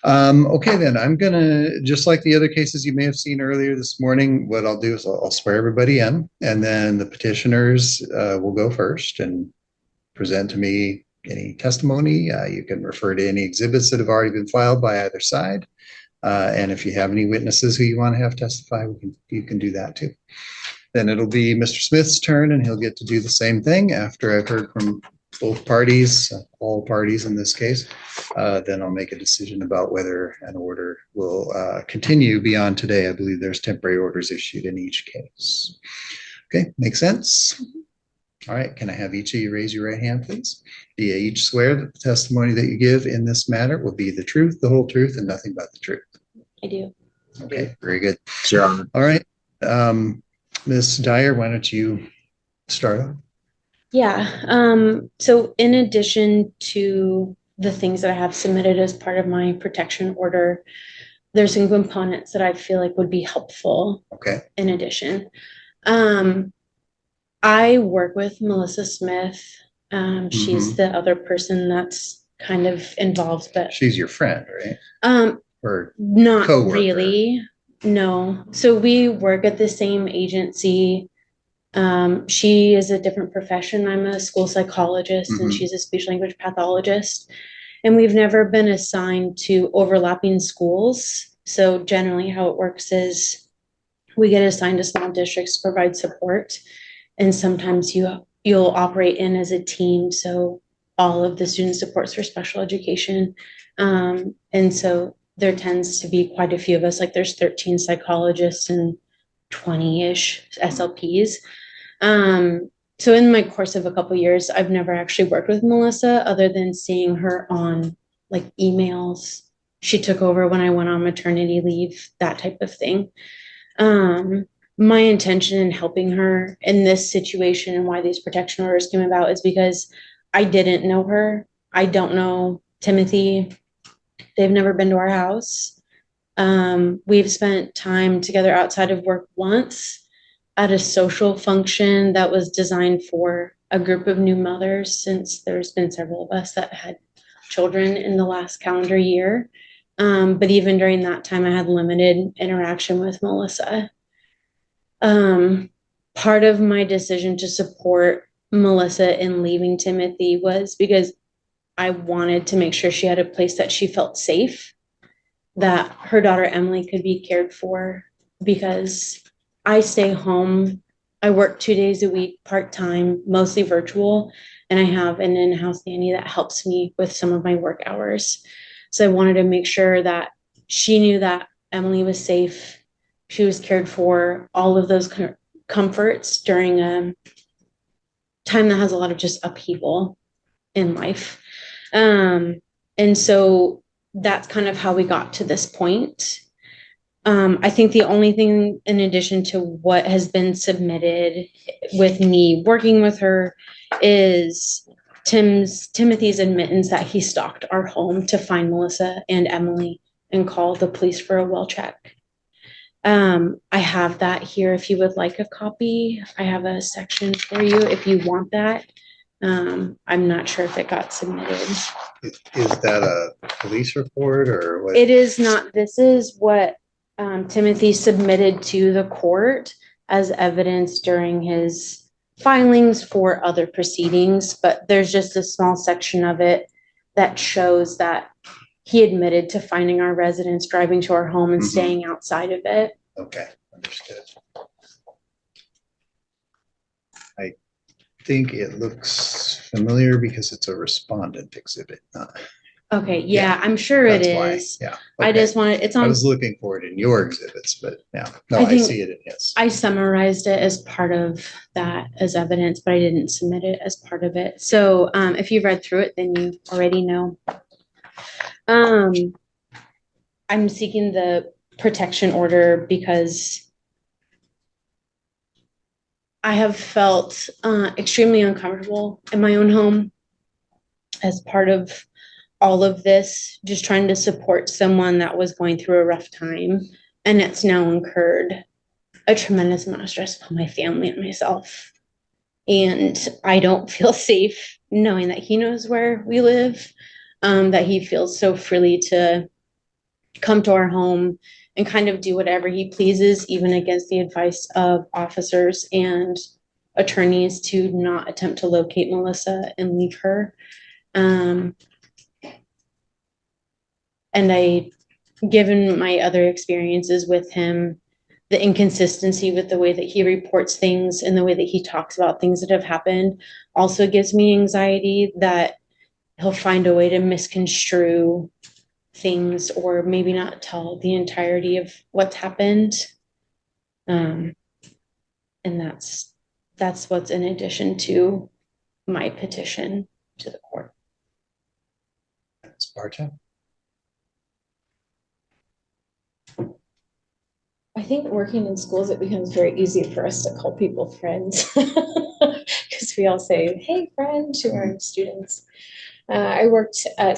Okay, then I'm gonna, just like the other cases you may have seen earlier this morning, what I'll do is I'll swear everybody in, and then the petitioners will go first and present to me any testimony. You can refer to any exhibits that have already been filed by either side. And if you have any witnesses who you want to have testify, you can do that too. Then it'll be Mr. Smith's turn, and he'll get to do the same thing after I've heard from both parties, all parties in this case. Then I'll make a decision about whether an order will continue beyond today. I believe there's temporary orders issued in each case. Okay, makes sense? All right, can I have each of you raise your right hand, please? Do you each swear that the testimony that you give in this matter will be the truth, the whole truth, and nothing but the truth? I do. Okay, very good. Sure. All right. Ms. Dyer, why don't you start off? Yeah, so in addition to the things that I have submitted as part of my protection order, there's some components that I feel like would be helpful. Okay. In addition. I work with Melissa Smith. She's the other person that's kind of involved, but she's your friend, right? Or not coworker? really. No. So we work at the same agency. She is a different profession. I'm a school psychologist and she's a speech language pathologist. And we've never been assigned to overlapping schools. So generally how it works is we get assigned to small districts to provide support. And sometimes you'll operate in as a team. So all of the student supports for special education. And so there tends to be quite a few of us, like there's 13 psychologists and 20-ish SLPs. So in my course of a couple of years, I've never actually worked with Melissa other than seeing her on like emails. She took over when I went on maternity leave, that type of thing. My intention in helping her in this situation and why these protection orders came about is because I didn't know her. I don't know Timothy. They've never been to our house. We've spent time together outside of work once at a social function that was designed for a group of new mothers, since there's been several of us that had children in the last calendar year. But even during that time, I had limited interaction with Melissa. Part of my decision to support Melissa in leaving Timothy was because I wanted to make sure she had a place that she felt safe, that her daughter Emily could be cared for, because I stay home. I work 2 days a week, part-time, mostly virtual, and I have an in-house nanny that helps me with some of my work hours. So I wanted to make sure that she knew that Emily was safe, she was cared for, all of those comforts during a time that has a lot of just upheaval in life. And so that's kind of how we got to this point. I think the only thing in addition to what has been submitted with me working with her is Timothy's admittance that he stalked our home to find Melissa and Emily and call the police for a well check. I have that here if you would like a copy. I have a section for you if you want that. I'm not sure if it got submitted. Is that a police report or what? It is not. This is what Timothy submitted to the court as evidence during his filings for other proceedings, but there's just a small section of it that shows that he admitted to finding our residence, driving to our home, and staying outside of it. Okay, understood. I think it looks familiar because it's a respondent exhibit. Okay, yeah, I'm sure it is. Yeah. I just wanted, it's on. I was looking for it in your exhibits, but yeah, no, I see it in his. I summarized it as part of that as evidence, but I didn't submit it as part of it. So if you've read through it, then you already know. I'm seeking the protection order because I have felt extremely uncomfortable in my own home as part of all of this, just trying to support someone that was going through a rough time. And it's now incurred a tremendous amount of stress on my family and myself. And I don't feel safe knowing that he knows where we live. that he feels so freely to come to our home and kind of do whatever he pleases, even against the advice of officers and attorneys, to not attempt to locate Melissa and leave her. And given my other experiences with him, the inconsistency with the way that he reports things and the way that he talks about things that have happened also gives me anxiety that he'll find a way to misconstrue things or maybe not tell the entirety of what's happened. And that's what's in addition to my petition to the court. Sparta? I think working in schools, it becomes very easy for us to call people friends because we all say, "Hey, friend," to our students. I work at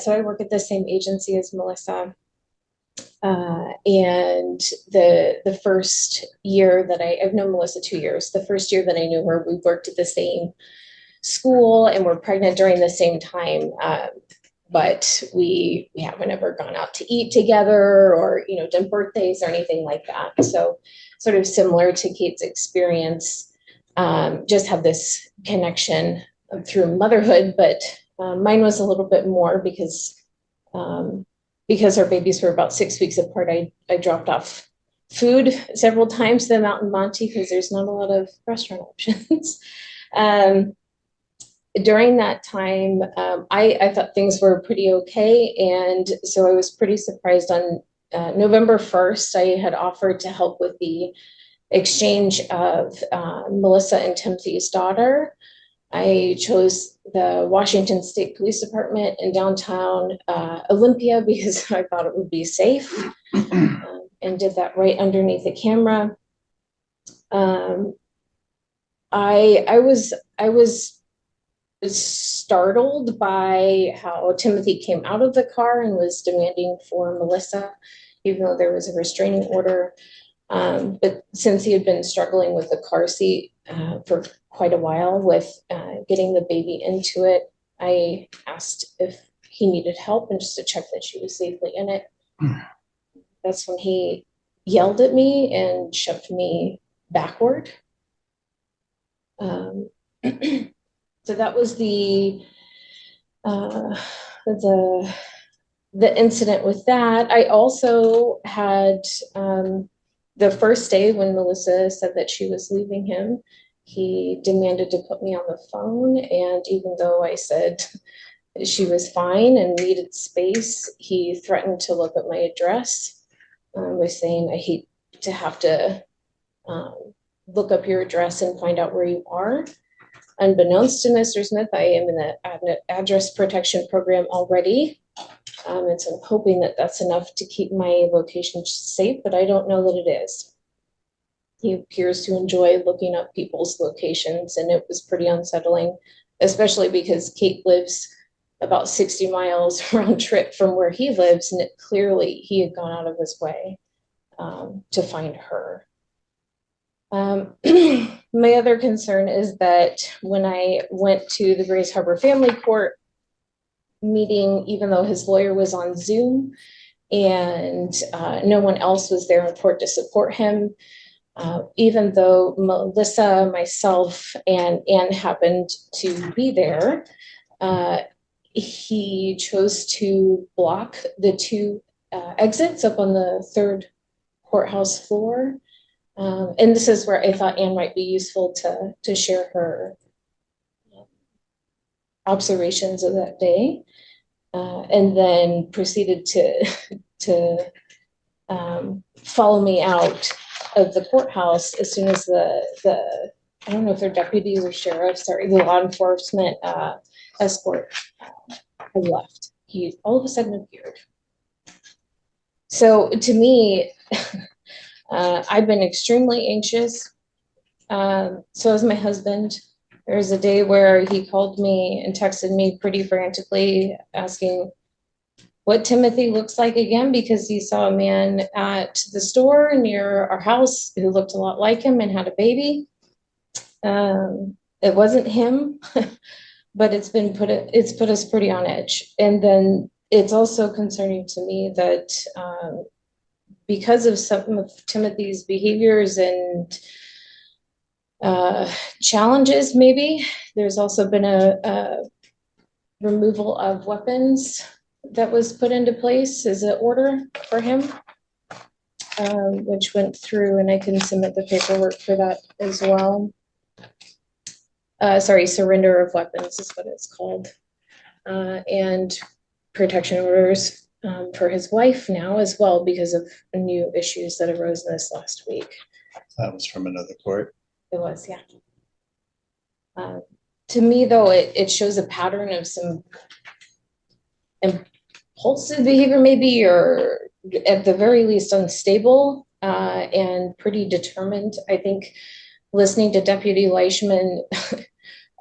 the same agency as Melissa, and the first year that I've known Melissa 2 years. The first year that I knew her, we worked at the same school and were pregnant during the same time. But we haven't ever gone out to eat together or, done birthdays or anything like that. So sort of similar to Kate's experience, just have this connection through motherhood, but mine was a little bit more because our babies were about 6 weeks apart. I dropped off food several times to them out in Monty because there's not a lot of restaurant options. During that time, I thought things were pretty okay. And so I was pretty surprised on November 1st, I had offered to help with the exchange of Melissa and Timothy's daughter. I chose the Washington State Police Department in downtown Olympia because I thought it would be safe, and did that right underneath the camera. I was startled by how Timothy came out of the car and was demanding for Melissa, even though there was a restraining order. But since he had been struggling with the car seat for quite a while with getting the baby into it, I asked if he needed help and just to check that she was safely in it. That's when he yelled at me and shoved me backward. So that was the incident with that. I also had the first day when Melissa said that she was leaving him, he demanded to put me on the phone. And even though I said she was fine and needed space, he threatened to look at my address by saying, "I hate to have to look up your address and find out where you are." Unbeknownst to Mr. Smith, I am in the address protection program already. And so I'm hoping that that's enough to keep my location safe, but I don't know that it is. He appears to enjoy looking up people's locations, and it was pretty unsettling, especially because Kate lives about 60 miles round trip from where he lives, and clearly he had gone out of his way to find her. My other concern is that when I went to the Grays Harbor Family Court meeting, even though his lawyer was on Zoom and no one else was there in court to support him, even though Melissa, myself, and Anne happened to be there, he chose to block the two exits up on the third courthouse floor. And this is where I thought Anne might be useful to share her observations of that day, and then proceeded to follow me out of the courthouse as soon as the I don't know if they're deputies or sheriffs or the law enforcement escort had left. He all of a sudden appeared. So to me, I've been extremely anxious. So has my husband. There was a day where he called me and texted me pretty frantically asking what Timothy looks like again, because he saw a man at the store near our house who looked a lot like him and had a baby. It wasn't him, but it's put us pretty on edge. And then it's also concerning to me that because of some of Timothy's behaviors and challenges, maybe there's also been a removal of weapons that was put into place as an order for him, which went through, and I can submit the paperwork for that as well. Sorry, surrender of weapons is what it's called. And protection orders for his wife now as well because of new issues that arose in this last week. That was from another court. It was, yeah. To me, though, it shows a pattern of some impulsive behavior, maybe, or at the very least unstable and pretty determined. I think listening to Deputy Leishman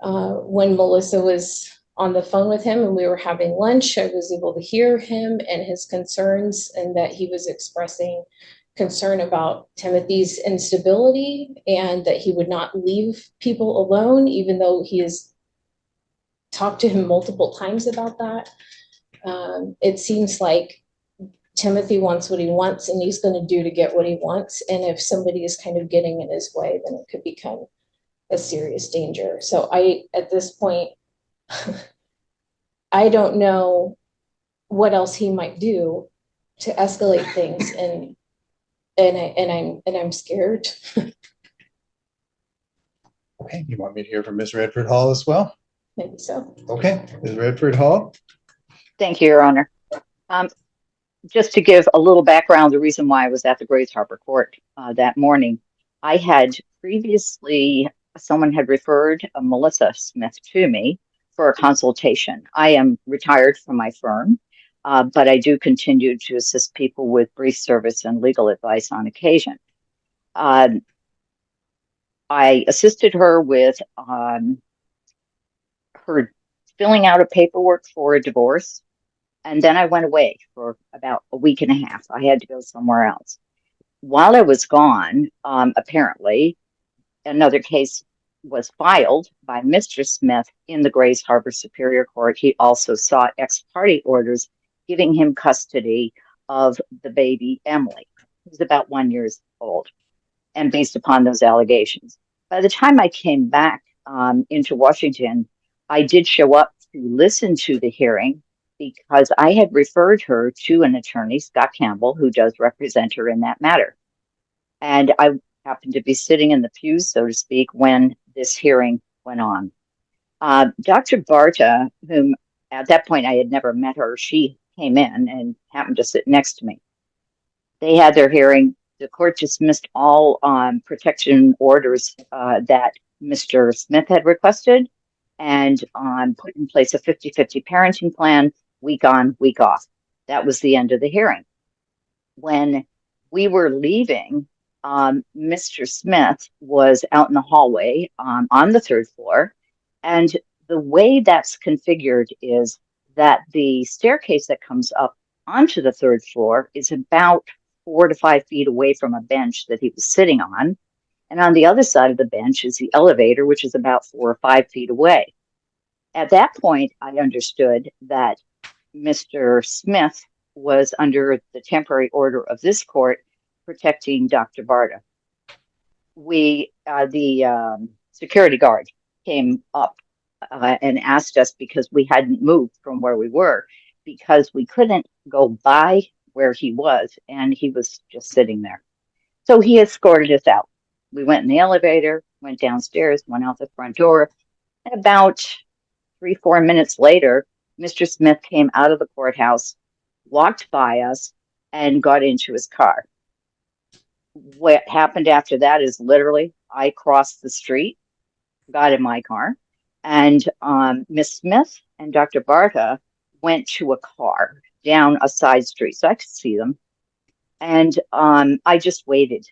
when Melissa was on the phone with him and we were having lunch, I was able to hear him and his concerns, and that he was expressing concern about Timothy's instability and that he would not leave people alone, even though he has talked to him multiple times about that. It seems like Timothy wants what he wants and he's going to do to get what he wants. And if somebody is kind of getting in his way, then it could become a serious danger. So at this point, I don't know what else he might do to escalate things, and I'm scared. Okay, you want me to hear from Ms. Redford Hall as well? Maybe so. Okay, Ms. Redford Hall. Thank you, Your Honor. Just to give a little background, the reason why I was at the Grays Harbor Court that morning, I had previously, someone had referred Melissa Smith to me for a consultation. I am retired from my firm, but I do continue to assist people with brief service and legal advice on occasion. I assisted her with her filling out a paperwork for a divorce. And then I went away for about a week and a half. I had to go somewhere else. While I was gone, apparently, another case was filed by Mr. Smith in the Grays Harbor Superior Court. He also sought ex parte orders giving him custody of the baby, Emily, who's about 1 year old, and based upon those allegations. By the time I came back into Washington, I did show up to listen to the hearing because I had referred her to an attorney, Scott Campbell, who does represent her in that matter. And I happened to be sitting in the pews, so to speak, when this hearing went on. Dr. Barta, whom at that point I had never met her, she came in and happened to sit next to me. They had their hearing. The court dismissed all protection orders that Mr. Smith had requested and put in place a 50-50 parenting plan, week on, week off. That was the end of the hearing. When we were leaving, Mr. Smith was out in the hallway on the third floor. And the way that's configured is that the staircase that comes up onto the third floor is about 4 to 5 feet away from a bench that he was sitting on. And on the other side of the bench is the elevator, which is about 4 or 5 feet away. At that point, I understood that Mr. Smith was under the temporary order of this court protecting Dr. Barta. The security guard came up and asked us, because we hadn't moved from where we were, because we couldn't go by where he was, and he was just sitting there. So he escorted us out. We went in the elevator, went downstairs, went out the front door, and about 3-4 minutes later, Mr. Smith came out of the courthouse, walked by us, and got into his car. What happened after that is literally I crossed the street, got in my car, and Miss Smith and Dr. Barta went to a car down a side street so I could see them. And I just waited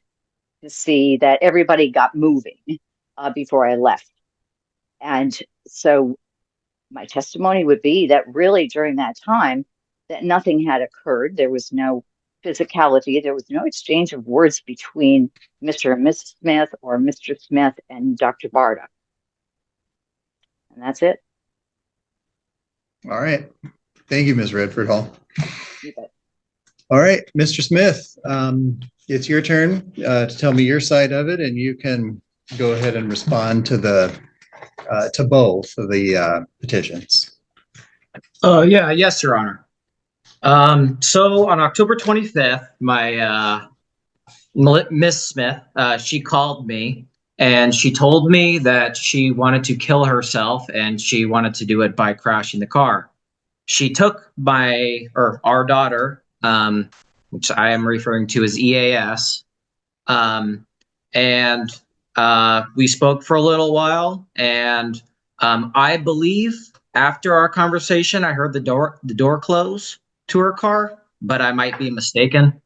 to see that everybody got moving before I left. And so my testimony would be that really during that time that nothing had occurred. There was no physicality. There was no exchange of words between Mr. and Mrs. Smith or Mr. Smith and Dr. And that's it. All right. Thank you, Ms. Redford Hall. You bet. All right, Mr. Smith, it's your turn to tell me your side of it, and you can go ahead and respond to the to both of the petitions. Yes, Your Honor. So on October 25th, my Miss Smith, she called me and she told me that she wanted to kill herself and she wanted to do it by crashing the car. She took our daughter, which I am referring to as EAS, and we spoke for a little while. And I believe after our conversation, I heard the door close to her car, but I might be mistaken.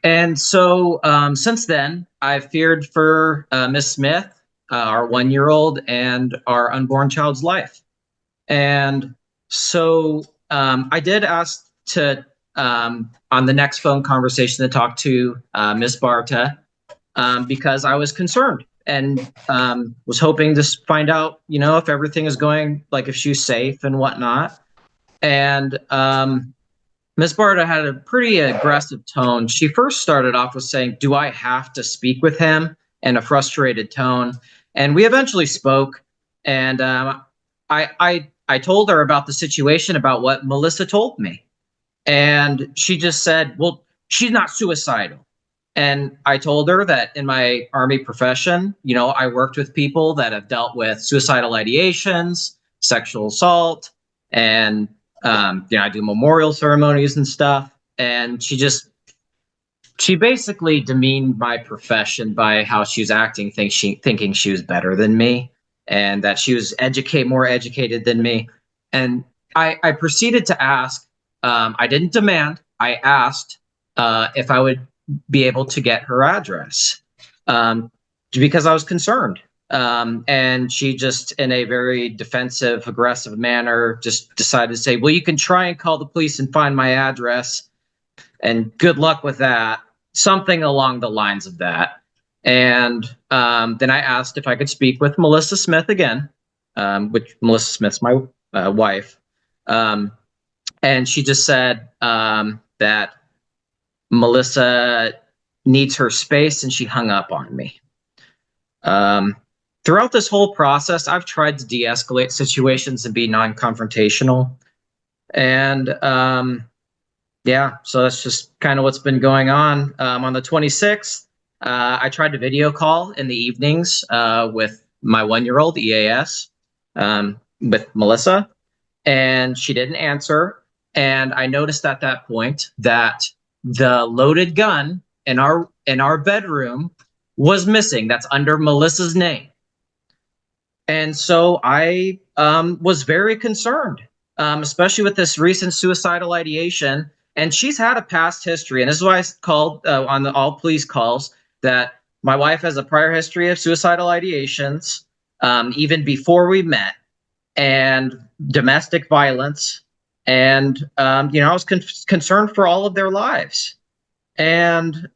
And so since then, I've feared for Miss Smith, our 1-year-old, and our unborn child's life. And so I did ask to, on the next phone conversation, to talk to Miss Barta because I was concerned and was hoping to find out, if everything is going, like if she's safe and whatnot. And Miss Barta had a pretty aggressive tone. She first started off with saying, "Do I have to speak with him?" in a frustrated tone. And we eventually spoke. And I told her about the situation, about what Melissa told me. And she just said, "Well, she's not suicidal." And I told her that in my Army profession, I worked with people that have dealt with suicidal ideations, sexual assault, and I do memorial ceremonies and stuff. And she basically demeaned my profession by how she was acting, thinking she was better than me and that she was more educated than me. And I proceeded to ask, I didn't demand, I asked if I would be able to get her address because I was concerned. And she just, in a very defensive, aggressive manner, just decided to say, "Well, you can try and call the police and find my address, and good luck with that." Something along the lines of that. And then I asked if I could speak with Melissa Smith again, which Melissa Smith's my wife. And she just said that Melissa needs her space, and she hung up on me. Throughout this whole process, I've tried to de-escalate situations and be non-confrontational. And so that's just kind of what's been going on. On the 26th, I tried to video call in the evenings with my 1-year-old EAS, with Melissa, and she didn't answer. And I noticed at that point that the loaded gun in our bedroom was missing. That's under Melissa's name. And so I was very concerned, especially with this recent suicidal ideation. And she's had a past history. And this is why I called on the all police calls that my wife has a prior history of suicidal ideations, even before we met, and domestic violence. And, I was concerned for all of their lives. And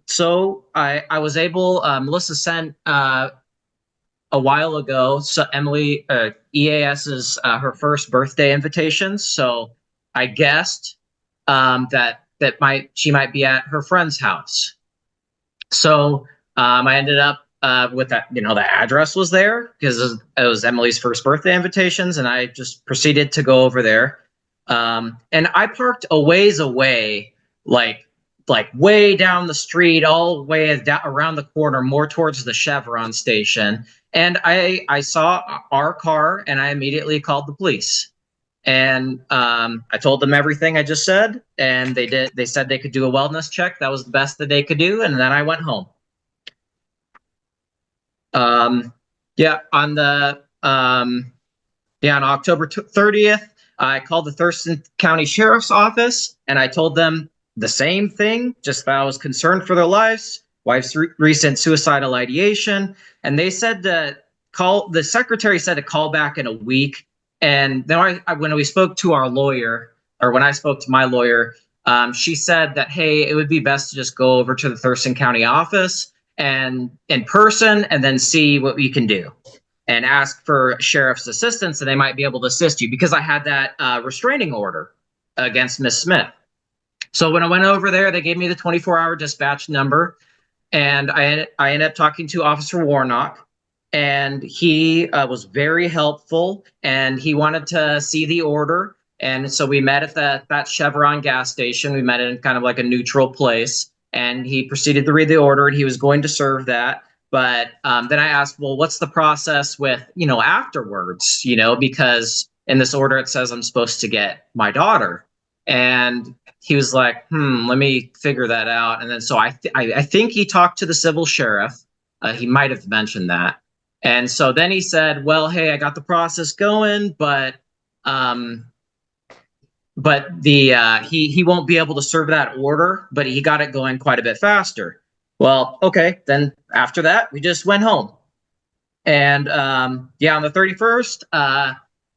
so I was able, Melissa sent a while ago, so Emily, EAS's her first birthday invitations. So I guessed that she might be at her friend's house. So I ended up with that, the address was there because it was Emily's first birthday invitations, and I just proceeded to go over there. And I parked a ways away, like way down the street, all the way around the corner, more towards the Chevron station. And I saw our car, and I immediately called the police. And I told them everything I just said, and they said they could do a wellness check. That was the best that they could do, and then I went home. On October 30th, I called the Thurston County Sheriff's Office, and I told them the same thing, just that I was concerned for their lives, wife's recent suicidal ideation. And they said the secretary said to call back in a week. And then when we spoke to our lawyer, or when I spoke to my lawyer, she said that, hey, it would be best to just go over to the Thurston County office and in person, and then see what we can do. and ask for sheriff's assistance, and they might be able to assist you, because I had that restraining order against Miss Smith. So when I went over there, they gave me the 24-hour dispatch number, and I ended up talking to Officer Warnock, and he was very helpful, and he wanted to see the order. And so we met at that Chevron gas station. We met in kind of like a neutral place, and he proceeded to read the order, and he was going to serve that. But then I asked, well, what's the process with, afterwards, because in this order it says I'm supposed to get my daughter. And he was like, let me figure that out. And then so I think he talked to the civil sheriff. He might have mentioned that. And so then he said, well, hey, I got the process going, but he won't be able to serve that order, but he got it going quite a bit faster. Well, okay, then after that, we just went home. And on the 31st,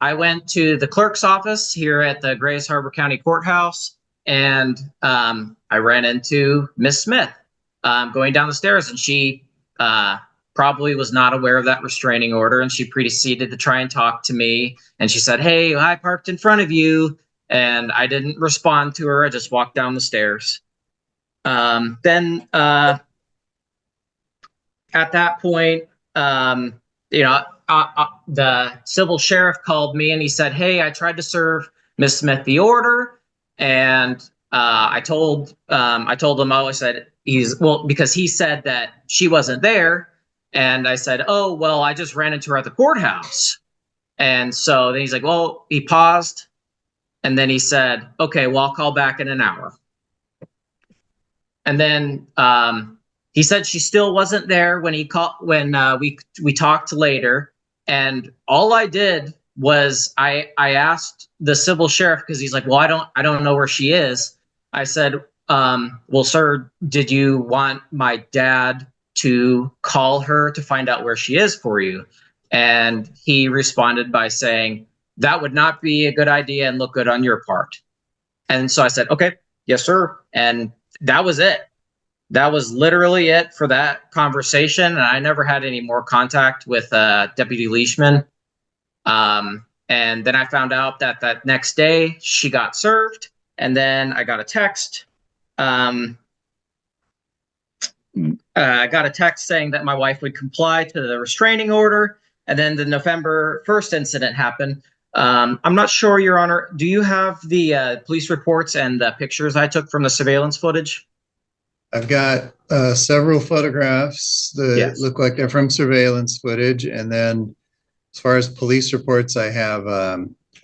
I went to the clerk's office here at the Grays Harbor County Courthouse, and I ran into Miss Smith going down the stairs, and she probably was not aware of that restraining order, and she proceeded to try and talk to me, and she said, hey, I parked in front of you, and I didn't respond to her. I just walked down the stairs. Then at that point, the civil sheriff called me, and he said, hey, I tried to serve Miss Smith the order. And I told him, I said, because he said that she wasn't there. And I said, oh, well, I just ran into her at the courthouse. And so then he's like, well, he paused. And then he said, okay, well, I'll call back in an hour. And then he said she still wasn't there when we talked later. And all I did was I asked the civil sheriff, because he's like, well, I don't know where she is. I said, well, sir, did you want my dad to call her to find out where she is for you? And he responded by saying, that would not be a good idea and look good on your part. And so I said, okay, yes, sir. And that was it. That was literally it for that conversation. And I never had any more contact with Deputy Leishman. And then I found out that next day she got served. And then I got a text. I got a text saying that my wife would comply to the restraining order. And then the November 1st incident happened. I'm not sure, Your Honor, do you have the police reports and the pictures I took from the surveillance footage? I've got several photographs that look like they're from surveillance footage. And then as far as police reports, I have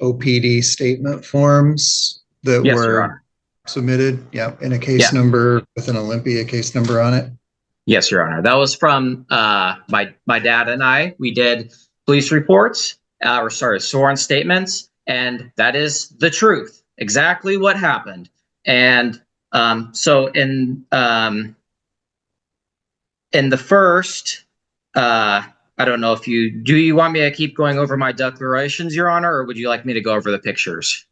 OPD statement forms that were submitted. Yeah, in a case number with an Olympia case number on it. Yes, Your Honor. That was from my dad and I. We did police reports, sworn statements, and that is the truth. Exactly what happened. And so in the first, I don't know if do you want me to keep going over my declarations, Your Honor, or would you like me to go over the pictures?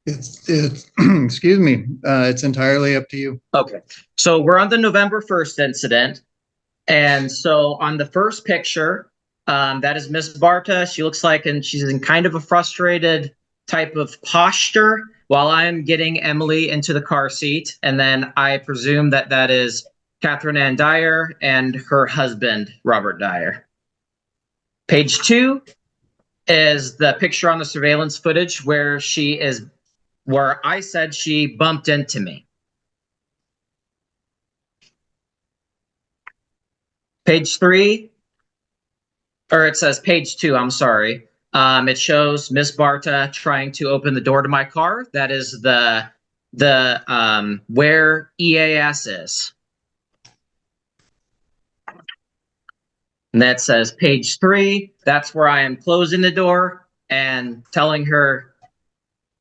It's excuse me. It's entirely up to you. Okay. So we're on the November 1st incident. And so on the first picture, that is Miss Barta. She looks like, and she's in kind of a frustrated type of posture while I'm getting Emily into the car seat. And then I presume that is Catherine Ann Dyer and her husband, Robert Dyer. Page 2 is the picture on the surveillance footage where I said she bumped into me. Page 3, or it says page 2, I'm sorry. It shows Miss Barta trying to open the door to my car. That is the where EAS is. And that says page 3. That's where I am closing the door and telling her,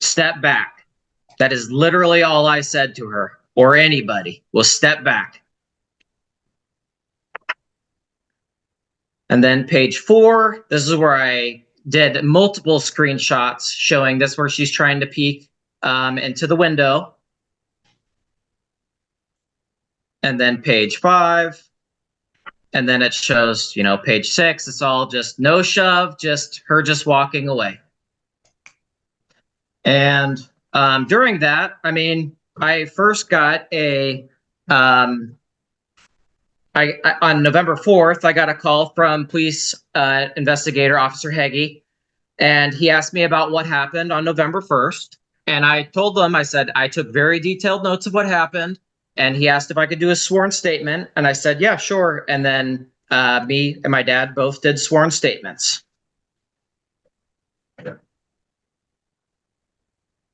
step back. That is literally all I said to her or anybody was step back. And then page 4, this is where I did multiple screenshots showing this where she's trying to peek into the window. And then page 5, And then it shows, you know, page 6, it's all just no shove, just her just walking away. And during that, I mean, I first got a, on November 4th, I got a call from police investigator, Officer Heggie, and he asked me about what happened on November 1st. And I told them, I said, I took very detailed notes of what happened. And he asked if I could do a sworn statement. And I said, yeah, sure. And then me and my dad both did sworn statements.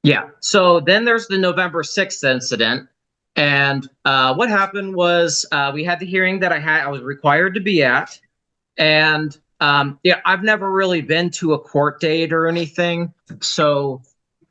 Yeah. So then there's the November 6th incident. And what happened was we had the hearing that I was required to be at. And yeah, I've never really been to a court date or anything. So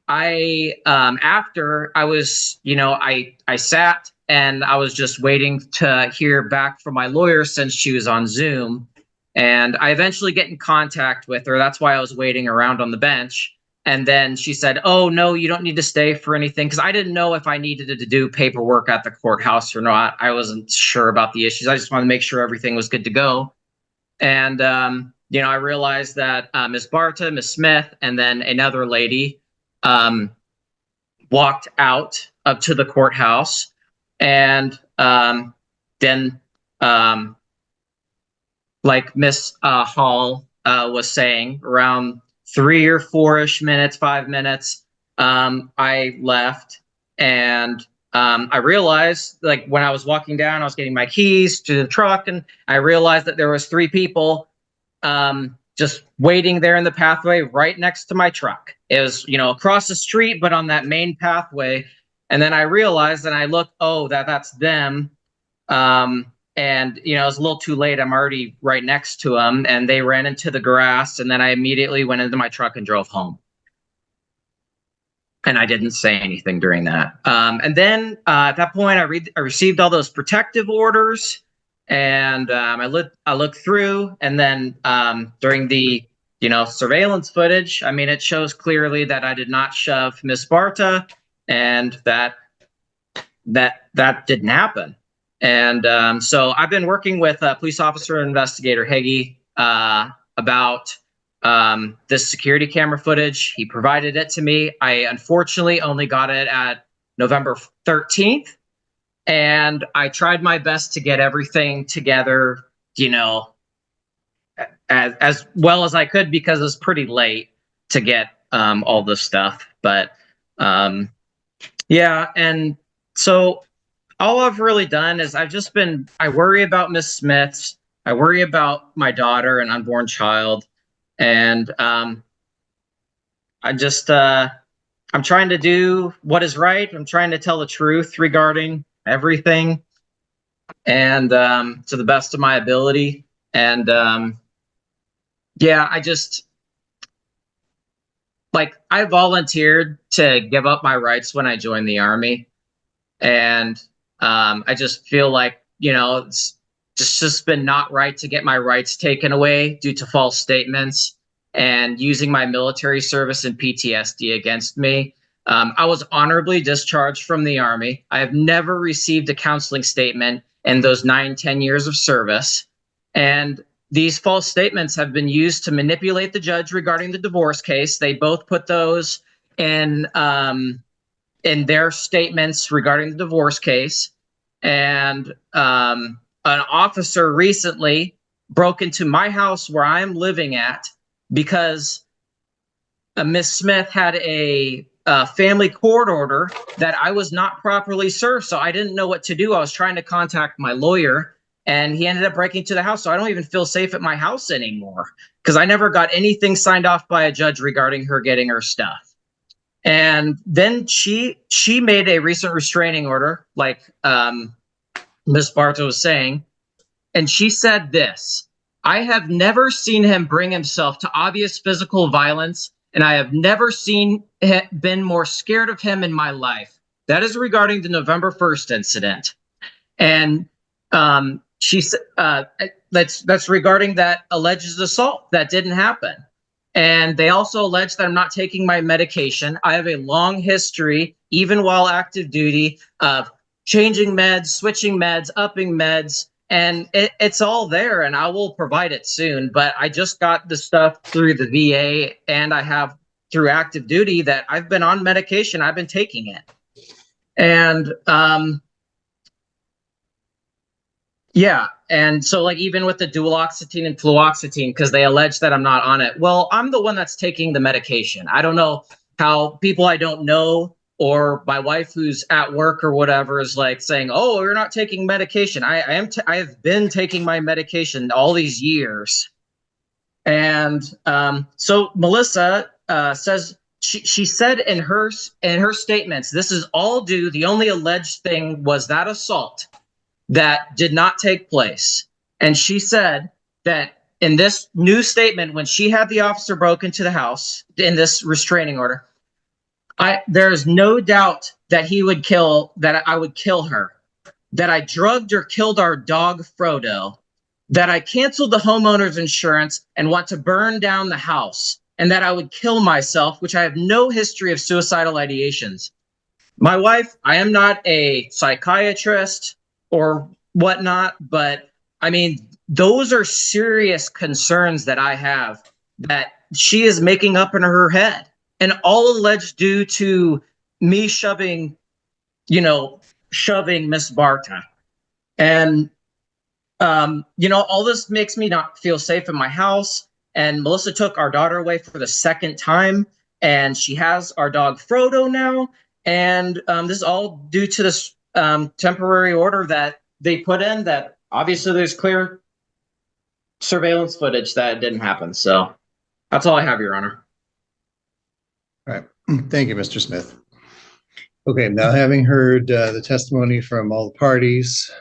after I was, you know, I sat and I was just waiting to hear back from my lawyer since she was on Zoom. And I eventually get in contact with her. That's why I was waiting around on the bench. And then she said, oh, no, you don't need to stay for anything. Because I didn't know if I needed to do paperwork at the courthouse or not. I wasn't sure about the issues. I just wanted to make sure everything was good to go. And, you know, I realized that Ms. Barta, Ms. Smith, and then another lady walked out up to the courthouse. And then, like Miss Hall was saying, around 3 or 4-ish minutes, 5 minutes, I left. And I realized, like, when I was walking down, I was getting my keys to the truck, and I realized that there was 3 people just waiting there in the pathway right next to my truck. It was, you know, across the street, but on that main pathway. And then I realized, and I looked, oh, that's them. And, you know, it was a little too late. I'm already right next to them, and they ran into the grass. And then I immediately went into my truck and drove home. And I didn't say anything during that. And then at that point, I received all those protective orders, and I looked through, and then during the, you know, surveillance footage, I mean, it shows clearly that I did not shove Miss Barta, and that didn't happen. And so I've been working with police officer and investigator Heggie about this security camera footage. He provided it to me. I unfortunately only got it at November 13th. And I tried my best to get everything together, you know, as well as I could, because it's pretty late to get all this stuff. But yeah, and so all I've really done is I worry about Miss Smith's, I worry about my daughter and unborn child. And I'm trying to do what is right. I'm trying to tell the truth regarding everything, and to the best of my ability. And yeah, I volunteered to give up my rights when I joined the Army. And I just feel like, you know, it's just been not right to get my rights taken away due to false statements and using my military service and PTSD against me. I was honorably discharged from the Army. I have never received a counseling statement in those 9-10 years of service. And these false statements have been used to manipulate the judge regarding the divorce case. They both put those in their statements regarding the divorce case. And an officer recently broke into my house where I'm living at because Miss Smith had a family court order that I was not properly served. So I didn't know what to do. I was trying to contact my lawyer, and he ended up breaking into the house. So I don't even feel safe at my house anymore because I never got anything signed off by a judge regarding her getting her stuff. And then she made a recent restraining order, like Ms. Barta was saying, and she said this: I have never seen him bring himself to obvious physical violence, and I have never been more scared of him in my life. That is regarding the November 1st incident. And she said that's regarding that alleged assault that didn't happen. And they also allege that I'm not taking my medication. I have a long history, even while active duty, of changing meds, switching meds, upping meds. and it's all there, and I will provide it soon. But I just got the stuff through the VA, and I have through active duty that I've been on medication. I've been taking it. And yeah, and so like even with the duloxetine and fluoxetine, because they allege that I'm not on it. Well, I'm the one that's taking the medication. I don't know how people I don't know or my wife who's at work or whatever is like saying, "Oh, you're not taking medication." I have been taking my medication all these years. And so Melissa says she said in her statements, this is all due. The only alleged thing was that assault that did not take place. And she said that in this new statement, when she had the officer broke into the house in this restraining order, there is no doubt that I would kill her, that I drugged or killed our dog Frodo, that I canceled the homeowner's insurance and want to burn down the house, and that I would kill myself, which I have no history of suicidal ideations. My wife, I am not a psychiatrist or whatnot, but I mean, those are serious concerns that I have that she is making up in her head, and all alleged due to me shoving Miss Barta. And all this makes me not feel safe in my house. And Melissa took our daughter away for the second time, and she has our dog Frodo now. And this is all due to this temporary order that they put in, that obviously there's clear surveillance footage that didn't happen. So that's all I have, Your Honor. All right. Thank you, Mr. Smith. Okay, now having heard the testimony from all the parties,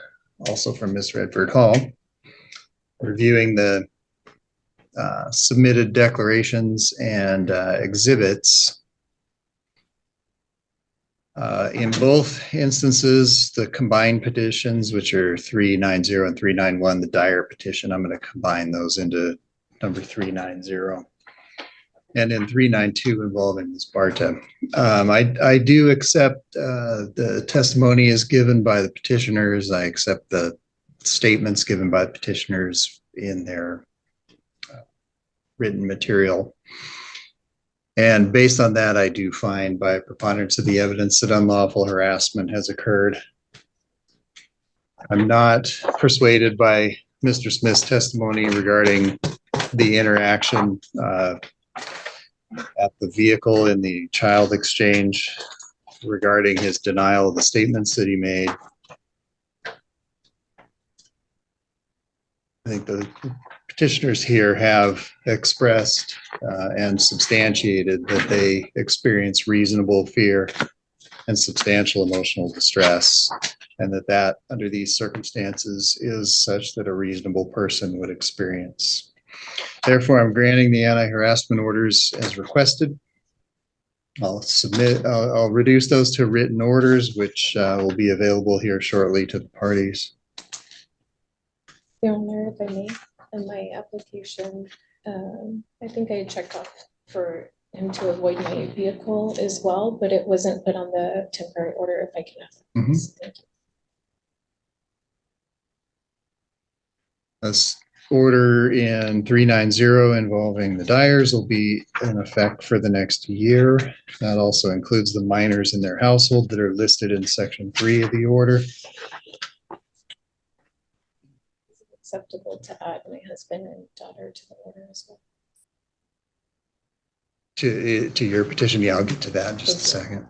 also from Ms. Redford Hall, reviewing the submitted declarations and exhibits. In both instances, the combined petitions, which are 390 and 391, the Dyer petition, I'm going to combine those into number 390. And in 392 involving Ms. Barta. I do accept the testimony is given by the petitioners. I accept the statements given by the petitioners in their written material. And based on that, I do find by preponderance of the evidence that unlawful harassment has occurred. I'm not persuaded by Mr. Smith's testimony regarding the interaction at the vehicle in the child exchange regarding his denial of the statements that he made. I think the petitioners here have expressed and substantiated that they experience reasonable fear and substantial emotional distress, and that under these circumstances is such that a reasonable person would experience. Therefore, I'm granting the anti-harassment orders as requested. I'll reduce those to written orders, which will be available here shortly to the parties. Your Honor, if I may, in my application, I think I checked off for him to avoid my vehicle as well, but it wasn't put on the temporary order. If I can have that. Mm-hmm. Thank you. This order in 390 involving the Dyers will be in effect for the next year. That also includes the minors in their household that are listed in section 3 of the order. Is it acceptable to add my husband and daughter to the order as well? To your petition? Yeah, I'll get to that in just a second.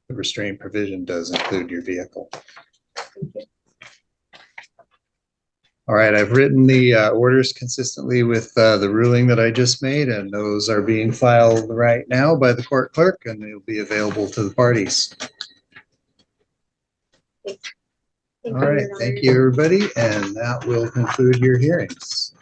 The restraint provision does include your vehicle. All right, I've written the orders consistently with the ruling that I just made, and those are being filed right now by the court clerk, and they'll be available to the parties. All right, thank you, everybody, and that will conclude your hearings.